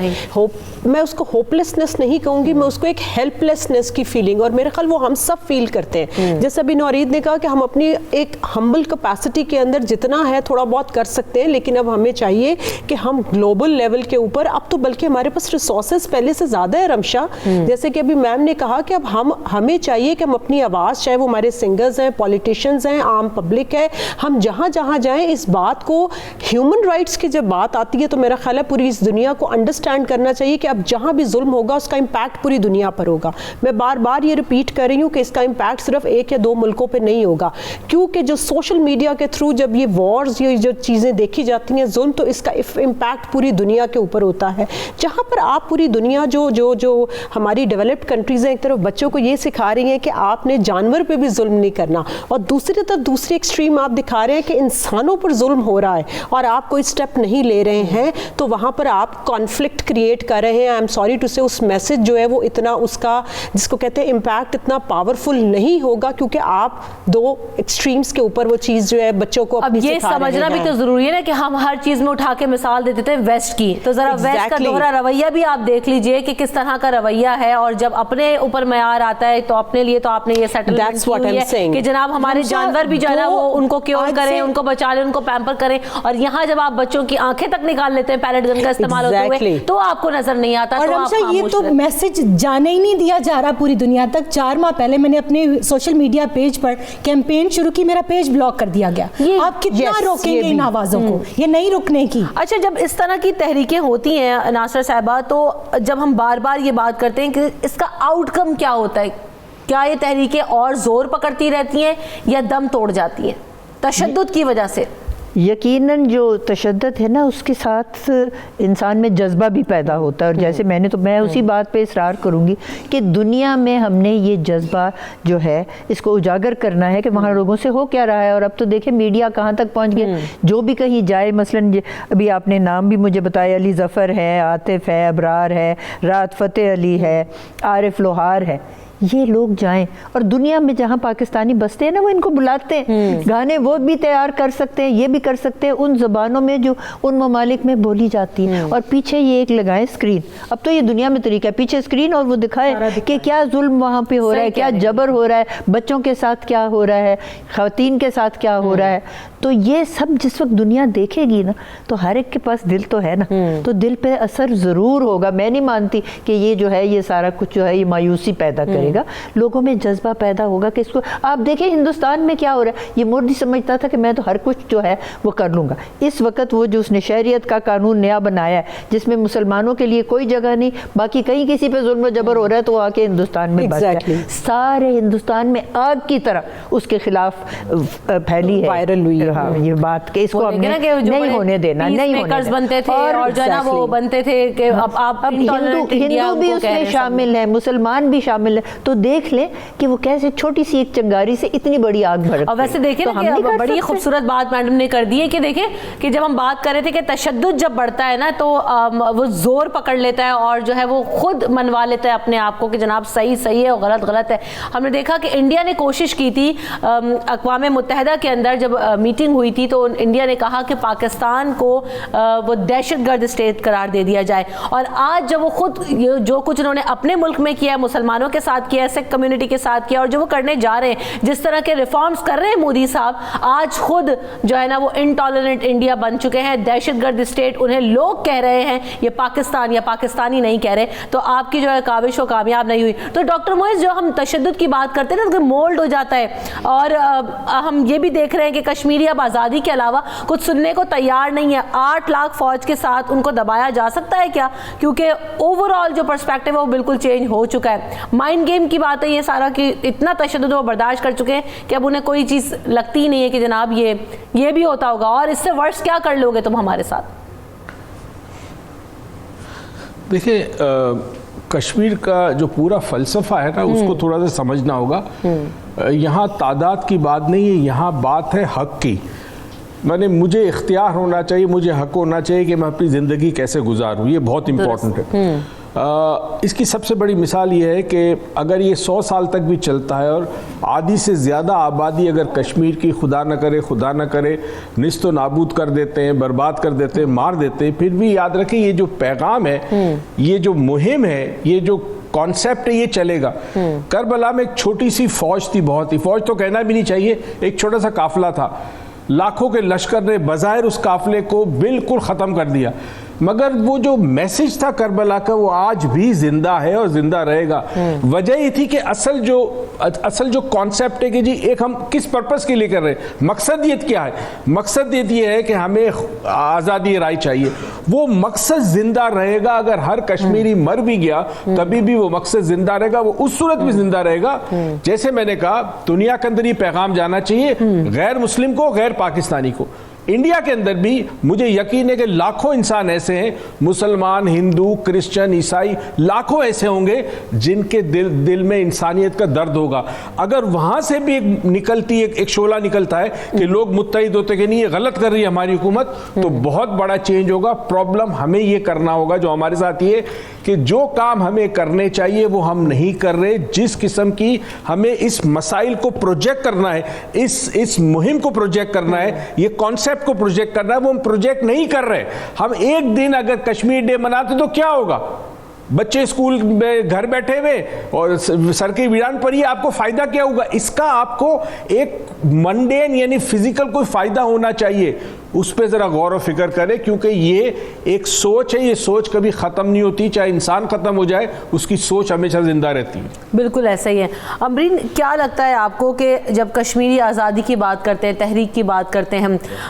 میں اس کو ہوپ لیسنس نہیں کہوں گی، میں اس کو ایک ہیلپ لیسنس کی فیلنگ، اور میرے خیال وہ ہم سب فیل کرتے ہیں. جیسے ابھی نورید نے کہا کہ ہم اپنی ایک ہمبل کیپیسٹی کے اندر جتنا ہے تھوڑا بہت کر سکتے ہیں، لیکن اب ہمیں چاہیے کہ ہم گلوبل لیول کے اوپر، اب تو بلکہ ہمارے پاس ریسورسز پہلے سے زیادہ ہے رمشا. جیسے کہ ابھی میم نے کہا کہ اب ہمیں چاہیے کہ ہم اپنی آواز، چاہے وہ ہمارے سنگرز ہیں، پولیٹیشنز ہیں، عام پبلک ہے، ہم جہاں جہاں جائیں اس بات کو، ہیومن رائٹس کی جب بات آتی ہے تو میرا خیال ہے پوری اس دنیا کو انڈرسٹینڈ کرنا چاہیے کہ اب جہاں بھی ظلم ہوگا اس کا امپیکٹ پوری دنیا پر ہوگا. میں بار بار یہ ریپیٹ کر رہی ہوں کہ اس کا امپیکٹ صرف 1 یا 2 ملکوں پہ نہیں ہوگا, کیونکہ جو سوشل میڈیا کے تھرو جب یہ وارز, یہ جو چیزیں دیکھی جاتی ہیں ظلم, تو اس کا امپیکٹ پوری دنیا کے اوپر ہوتا ہے. جہاں پر آپ پوری دنیا جو ہماری ڈیولپڈ کنٹریز ہیں ایک طرف بچوں کو یہ سکھا رہی ہیں کہ آپ نے جانور پہ بھی ظلم نہیں کرنا, اور دوسری طرف دوسری ایکسٹریم آپ دکھا رہے ہیں کہ انسانوں پر ظلم ہو رہا ہے اور آپ کوئی اسٹیپ نہیں لے رہے ہیں, تو وہاں پر آپ کانفلکٹ کریٹ کر رہے ہیں. آئی ایم سوری ٹو سے اس میسج جو ہے وہ اتنا, اس کا جس کو کہتے ہیں امپیکٹ, اتنا پاورفل نہیں ہوگا, کیونکہ آپ 2 ایکسٹریمز کے اوپر وہ چیز جو ہے بچوں کو اب یہ سمجھنا بھی تو ضروری ہے نا کہ ہم ہر چیز میں اٹھا کے مثال دیتے تھے ویسٹ کی, تو ذرا ویسٹ کا دوہرا رویہ بھی آپ دیکھ لیجئے کہ کس طرح کا رویہ ہے, اور جب اپنے اوپر معیار آتا ہے تو اپنے لیے تو آپ نے یہ سیٹلمنٹ کی ہوئی ہے کہ جناب ہمارے جانور بھی جو ہے نا وہ ان کو کیور کریں, ان کو بچا لیں, ان کو پیمپر کریں, اور یہاں جب آپ بچوں کی آنکھیں تک نکال لیتے ہیں پیلٹ گن کا استعمال ہوتے ہوئے تو آپ کو نظر نہیں آتا. اور رمشا یہ تو میسج جانے ہی نہیں دیا جا رہا پوری دنیا تک. 4 ماہ پہلے میں نے اپنے سوشل میڈیا پیج پر کیمپین شروع کی, میرا پیج بلاک کر دیا گیا. آپ کتنا روکیں گے ان آوازوں کو, یہ نہیں رکنے کی. اچھا, جب اس طرح کی تحریکیں ہوتی ہیں ناصر صاحبہ, تو جب ہم بار بار یہ بات کرتے ہیں کہ اس کا آؤٹ کم کیا ہوتا ہے, کیا یہ تحریکیں اور زور پکڑتی رہتی ہیں یا دم توڑ جاتی ہیں تشدد کی وجہ سے؟ یقیناً جو تشدد ہے نا اس کے ساتھ انسان میں جذبہ بھی پیدا ہوتا ہے, اور جیسے میں اسی بات پہ اصرار کروں گی کہ دنیا میں ہم نے یہ جذبہ جو ہے اس کو اجاگر کرنا ہے کہ وہاں لوگوں سے ہو کیا رہا ہے. اور اب تو دیکھیں میڈیا کہاں تک پہنچ گیا, جو بھی کہیں جائے, مثلاً ابھی آپ نے نام بھی مجھے بتایا, علی ظفر ہے, عاطف ہے, ابرار ہے, رات فتح علی ہے, عارف لوہار ہے, یہ لوگ جائیں اور دنیا میں جہاں پاکستانی بستے ہیں نا وہ ان کو بلاتے ہیں, گانے وہ بھی تیار کر سکتے ہیں, یہ بھی کر سکتے ہیں ان زبانوں میں جو ان ممالک میں بولی جاتی ہیں, اور پیچھے یہ ایک لگائیں اسکرین. اب تو یہ دنیا میں طریقہ ہے, پیچھے اسکرین اور وہ دکھائے کہ کیا ظلم وہاں پہ ہو رہا ہے, کیا جبر ہو رہا ہے, بچوں کے ساتھ کیا ہو رہا ہے, خواتین کے ساتھ کیا ہو رہا ہے. تو یہ سب جس وقت دنیا دیکھے گی نا تو ہر ایک کے پاس دل تو ہے نا, تو دل پہ اثر ضرور ہوگا. میں نہیں مانتی کہ یہ جو ہے یہ سارا کچھ جو ہے یہ مایوسی پیدا کرے گا, لوگوں میں جذبہ پیدا ہوگا کہ اس کو. آپ دیکھیں ہندوستان میں کیا ہو رہا ہے, یہ مودی سمجھتا تھا کہ میں تو ہر کچھ جو ہے وہ کر لوں گا. اس وقت وہ جو اس نے شہریت کا قانون نیا بنایا ہے جس میں مسلمانوں کے لیے کوئی جگہ نہیں, باقی کہیں کسی پہ ظلم و جبر ہو رہا ہے تو وہ آ کے ہندوستان میں بس جائے. سارے ہندوستان میں آگ کی طرح اس کے خلاف پھیلی ہے, وائرل ہوئی یہ بات کہ اس کو ہم نے نہیں ہونے دینا, نہیں ہونے دینا. بنتے تھے اور جو ہے نا وہ بنتے تھے کہ اب ہندو بھی اس میں شامل ہیں, مسلمان بھی شامل ہیں, تو دیکھ لیں کہ وہ کیسے چھوٹی سی ایک چنگاری سے اتنی بڑی آگ بھڑکتی ہے. اور ویسے دیکھیں نا کہ بڑی خوبصورت بات میڈم نے کر دی ہے کہ دیکھیں کہ جب ہم بات کر رہے تھے کہ تشدد جب بڑھتا ہے نا تو وہ زور پکڑ لیتا ہے اور جو ہے وہ خود منوا لیتا ہے اپنے آپ کو کہ جناب صحیح ہے اور غلط غلط ہے. ہم نے دیکھا کہ انڈیا نے کوشش کی تھی اقوام متحدہ کے اندر جب میٹنگ ہوئی تھی تو انڈیا نے کہا کہ پاکستان کو وہ دہشت گرد اسٹیٹ قرار دے دیا جائے, اور آج جب وہ خود جو کچھ انہوں نے اپنے ملک میں کیا, مسلمانوں کے ساتھ کیا, سکھ کمیونٹی کے ساتھ کیا, اور جو وہ کرنے جا رہے ہیں, جس طرح کے ریفارمز کر رہے ہیں مودی صاحب, آج خود جو ہے نا وہ انٹالرنٹ انڈیا بن چکے ہیں, دہشت گرد اسٹیٹ انہیں لوگ کہہ رہے ہیں, یہ پاکستان یا پاکستانی نہیں کہہ رہے. تو آپ کی جو ہے کاوش وہ کامیاب نہیں ہوئی. تو ڈاکٹر معز جو ہم تشدد کی بات کرتے ہیں نا تو مولڈ ہو جاتا ہے, اور ہم یہ بھی دیکھ رہے ہیں کہ کشمیری اب آزادی کے علاوہ کچھ سننے کو تیار نہیں ہے. 8 لاکھ فوج کے ساتھ ان کو دبایا جا سکتا ہے کیا, کیونکہ اوور آل جو پرسپیکٹو ہے وہ بالکل چینج ہو چکا ہے. مائنڈ گیم کی بات ہے یہ سارا کہ اتنا تشدد وہ برداشت کر چکے ہیں کہ اب انہیں کوئی چیز لگتی ہی نہیں ہے کہ جناب یہ بھی ہوتا ہوگا, اور اس سے ورس کیا کر لوگے تم ہمارے ساتھ. دیکھیں کشمیر کا جو پورا فلسفہ ہے نا اس کو تھوڑا سا سمجھنا ہوگا. یہاں تعداد کی بات نہیں ہے, یہاں بات ہے حق کی. مجھے اختیار ہونا چاہیے, مجھے حق ہونا چاہیے کہ میں اپنی زندگی کیسے گزاروں, یہ بہت امپورٹنٹ ہے. اس کی سب سے بڑی مثال یہ ہے کہ اگر یہ 100 سال تک بھی چلتا ہے اور آدھی سے زیادہ آبادی اگر کشمیر کی خدا نہ کرے نیست و نابود کر دیتے ہیں, برباد کر دیتے ہیں, مار دیتے ہیں, پھر بھی یاد رکھیں یہ جو پیغام ہے, یہ جو مہم ہے, یہ جو کانسیپٹ ہے یہ چلے گا. کربلا میں ایک چھوٹی سی فوج تھی, بہت ہی فوج تو کہنا بھی نہیں چاہیے, ایک چھوٹا سا قافلہ تھا, لاکھوں کے لشکر نے بظاہر اس قافلے کو بالکل ختم کر دیا, مگر وہ جو میسج تھا کربلا کا وہ آج بھی زندہ ہے اور زندہ رہے گا. وجہ یہ تھی کہ اصل جو کانسیپٹ ہے کہ جی ایک ہم کس پرپس کے لیے کر رہے ہیں, مقصد یہ کیا ہے؟ مقصد یہ ہے کہ ہمیں آزادی رائے چاہیے. وہ مقصد زندہ رہے گا. اگر ہر کشمیری مر بھی گیا تبھی بھی وہ مقصد زندہ رہے گا, وہ اس صورت بھی زندہ رہے گا جیسے میں نے کہا دنیا کے اندر یہ پیغام جانا چاہیے غیر مسلم کو, غیر پاکستانی کو. انڈیا کے اندر بھی مجھے یقین ہے کہ لاکھوں انسان ایسے ہیں, مسلمان, ہندو, کرسچن, عیسائی, لاکھوں ایسے ہوں گے جن کے دل میں انسانیت کا درد ہوگا. اگر وہاں سے بھی ایک شعلہ نکلتا ہے کہ لوگ متحد ہوتے کہ نہیں یہ غلط کر رہی ہے ہماری حکومت, تو بہت بڑا چینج ہوگا. پرابلم ہمیں یہ کرنا ہوگا جو ہمارے ساتھ یہ کہ جو کام ہمیں کرنے چاہیے وہ ہم نہیں کر رہے. جس قسم کی ہمیں اس مسائل کو پروجیکٹ کرنا ہے, اس مہم کو پروجیکٹ کرنا ہے, یہ کانسیپٹ کو پروجیکٹ کرنا ہے, وہ ہم پروجیکٹ نہیں کر رہے. ہم ایک دن اگر کشمیر ڈے مناتے تو کیا ہوگا؟ بچے اسکول میں گھر بیٹھے ہوئے اور سر کی ویران پر ہی آپ کو فائدہ کیا ہوگا؟ اس کا آپ کو ایک منڈین یعنی فزیکل کوئی فائدہ ہونا چاہیے. اس پہ ذرا غور و فکر کرے کیونکہ یہ ایک سوچ ہے, یہ سوچ کبھی ختم نہیں ہوتی. چاہے انسان ختم ہو جائے اس کی سوچ ہمیشہ زندہ رہتی ہے. بالکل ایسا ہی ہے. امرین, کیا لگتا ہے آپ کو کہ جب کشمیری آزادی کی بات کرتے ہیں, تحریک کی بات کرتے ہیں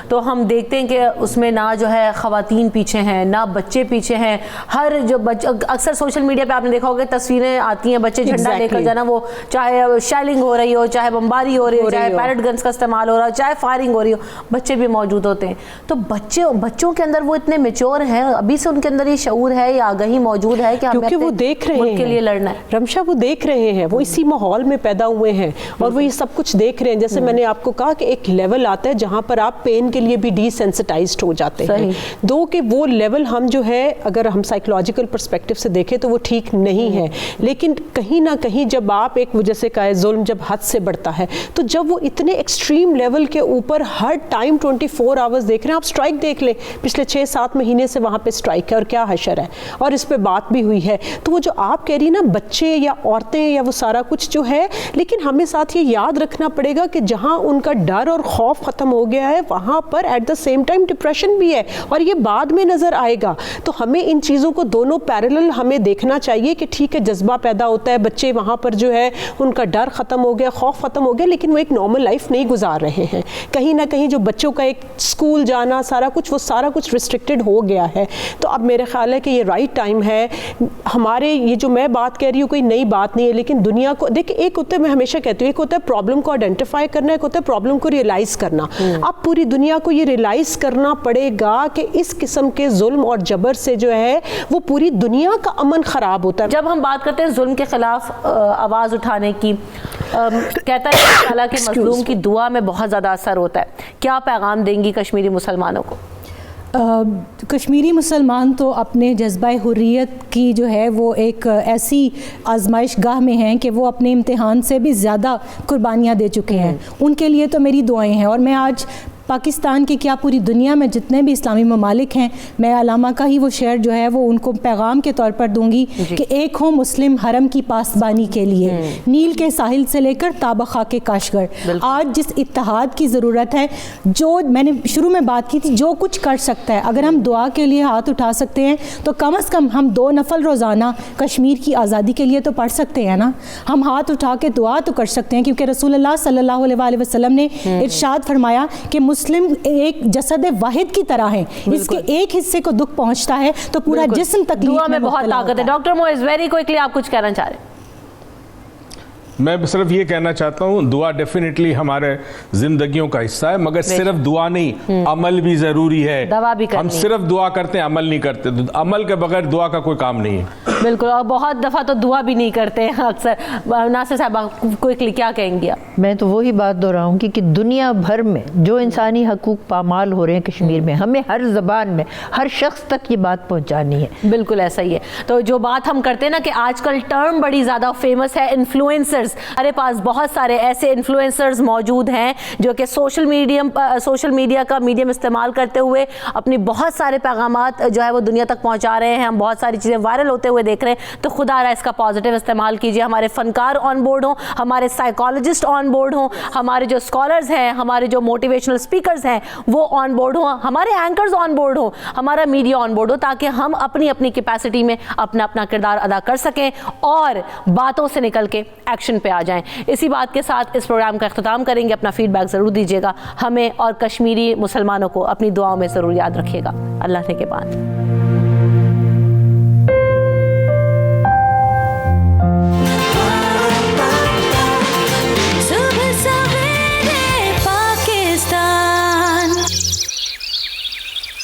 تو ہم دیکھتے ہیں کہ اس میں نہ جو ہے خواتین پیچھے ہیں, نہ بچے پیچھے ہیں. ہر جو اکثر سوشل میڈیا پہ آپ نے دیکھا ہوگا تصویریں آتی ہیں بچے جھنڈا لے کر جانا, وہ چاہے شیلنگ ہو رہی ہو, چاہے بمباری ہو رہی ہو, چاہے پیرٹ گنز کا استعمال ہو رہا ہو, چاہے فائرنگ ہو رہی ہو, بچے بھی موجود ہوتے ہیں. تو بچوں کے اندر وہ اتنے میچور ہیں, ابھی سے ان کے اندر یہ شعور ہے یا آگہی موجود ہے کہ ہمیں وہ دیکھ رہے ہیں کے لیے لڑنا ہے. رمشا, وہ دیکھ رہے ہیں, وہ اسی ماحول میں پیدا ہوئے ہیں اور وہ یہ سب کچھ دیکھ رہے ہیں. جیسے میں نے آپ کو کہا کہ ایک لیول آتا ہے جہاں پر آپ پین کے لیے بھی ڈی سینسٹائزڈ ہو جاتے ہیں. دو کہ وہ لیول ہم جو ہے اگر ہم سائیکولوجیکل پرسپیکٹو سے دیکھیں تو وہ ٹھیک نہیں ہے. لیکن کہیں نہ کہیں جب آپ ایک وجہ سے کہا ظلم جب حد سے بڑھتا ہے, تو جب وہ اتنے ایکسٹریم لیول کے اوپر ہر ٹائم 24 آورز دیکھ رہے ہیں. آپ اسٹرائک دیکھ لیں, پچھلے 6-7 مہینے سے وہاں پہ اسٹرائک ہے اور کیا حشر ہے, اور اس پہ بات بھی ہوئی ہے. تو وہ جو آپ کہہ رہی نا بچے یا عورتیں یا وہ سارا کچھ جو ہے, لیکن ہمیں ساتھ یہ یاد رکھنا پڑے گا کہ جہاں ان کا ڈر اور خوف ختم ہو گیا ہے وہاں پر at the same time depression بھی ہے, اور یہ بعد میں نظر آئے گا. تو ہمیں ان چیزوں کو دونوں پیرلل ہمیں دیکھنا چاہیے کہ ٹھیک ہے جذبہ پیدا ہوتا ہے, بچے وہاں پر جو ہے ان کا ڈر ختم ہو گیا, خوف ختم ہو گیا, لیکن وہ ایک نارمل لائف نہیں گزار رہے ہیں. کہیں نہ کہیں جو بچوں کا ایک اسکول جانا سارا کچھ, وہ سارا کچھ ریسٹرکٹڈ ہو گیا ہے. تو اب میرے خیال ہے کہ یہ رائٹ ٹائم ہے. ہمارے یہ جو میں بات کہہ رہی ہوں کوئی نئی بات نہیں ہے, لیکن دنیا کو دیکھیں, ایک ہوتا ہے میں ہمیشہ کہتی ہوں, ایک ہوتا ہے پرابلم کو آئیڈینٹیفائی کرنا, ایک ہوتا ہے پرابلم کو ریئلائز کرنا. اب پوری دنیا کو یہ ریئلائز کرنا پڑے گا کہ اس قسم کے ظلم اور جبر سے جو ہے وہ پوری دنیا کا امن خراب ہوتا ہے. جب ہم بات کرتے ہیں ظلم کے خلاف آواز اٹھانے کی, کہتا ہے کہ اللہ کے مظلوم کی دعا میں بہت زیادہ اثر ہوتا ہے. کیا پیغام دیں گی کشمیری مسلمانوں کو؟ کشمیری مسلمان تو اپنے جذبہ حریت کی جو ہے وہ ایک ایسی آزمائش گاہ میں ہیں کہ وہ اپنے امتحان سے بھی زیادہ قربانیاں دے چکے ہیں. ان کے لیے تو میری دعائیں ہیں. اور میں آج پاکستان کی کیا پوری دنیا میں جتنے بھی اسلامی ممالک ہیں, میں علامہ کا ہی وہ شعر جو ہے وہ ان کو پیغام کے طور پر دوں گی کہ ایک ہو مسلم حرم کی پاسبانی کے لیے, نیل کے ساحل سے لے کر تابہ خاک کاشغر. آج جس اتحاد کی ضرورت ہے, جو میں نے شروع میں بات کی تھی, جو کچھ کر سکتا ہے, اگر ہم دعا کے لیے ہاتھ اٹھا سکتے ہیں تو کم از کم ہم 2 نفل روزانہ کشمیر کی آزادی کے لیے تو پڑھ سکتے ہیں نا. ہم ہاتھ اٹھا کے دعا تو کر سکتے ہیں, کیونکہ رسول اللہ صلی اللہ علیہ وسلم نے ارشاد فرمایا کہ مسلم ایک جسد واحد کی طرح ہے, اس کے ایک حصے کو دکھ پہنچتا ہے تو پورا جسم تکلیف میں بہت طاقت ہے. ڈاکٹر موئز, ویری کوئکلی آپ کچھ کہنا چاہ رہے ہیں؟ میں صرف یہ کہنا چاہتا ہوں دعا ڈیفینیٹلی ہمارے زندگیوں کا حصہ ہے, مگر صرف دعا نہیں, عمل بھی ضروری ہے. ہم صرف دعا کرتے ہیں, عمل نہیں کرتے. عمل کے بغیر دعا کا کوئی کام نہیں ہے. بالکل, اور بہت دفعہ تو دعا بھی نہیں کرتے ہیں اکثر. ناصر صاحب کوئکلی کیا کہیں گے آپ؟ میں تو وہی بات دہراؤں گی کہ دنیا بھر میں جو انسانی حقوق پامال ہو رہے ہیں کشمیر میں, ہمیں ہر زبان میں ہر شخص تک یہ بات پہنچانی ہے. بالکل ایسا ہی ہے. تو جو بات ہم کرتے ہیں نا کہ آج کل ٹرم بڑی زیادہ فیمس ہے انفلوئنسرز. ہمارے پاس بہت سارے ایسے انفلوئنسرز موجود ہیں جو کہ سوشل میڈیا کا میڈیم استعمال کرتے ہوئے اپنی بہت سارے پیغامات جو ہے وہ دنیا تک پہنچا رہے ہیں. ہم بہت ساری چیزیں وائرل ہوتے ہوئے دیکھ رہے ہیں تو خدا رہا اس کا پازیٹیو استعمال کیجیے. ہمارے فنکار آن بورڈ ہوں, ہمارے سائیکالوجسٹ آن بورڈ ہوں, ہمارے جو اسکالرز ہیں, ہمارے جو موٹیویشنل اسپیکرز ہیں وہ آن بورڈ ہوں, ہمارے اینکرز آن بورڈ ہوں, ہمارا میڈیا آن بورڈ ہو, تاکہ ہم اپنی اپنی کیپیسٹی میں اپنا اپنا کردار ادا کر سکیں اور باتوں سے نکل کے ایکشن پہ آ جائیں. اسی بات کے ساتھ اس پروگرام کا اختتام کریں گے. اپنا فیڈ بیک ضرور دیجیے گا. ہمیں اور کشمیری مسلمانوں کو اپنی دعاؤں میں ضرور یاد رکھیے گا. اللہ نے کے بعد.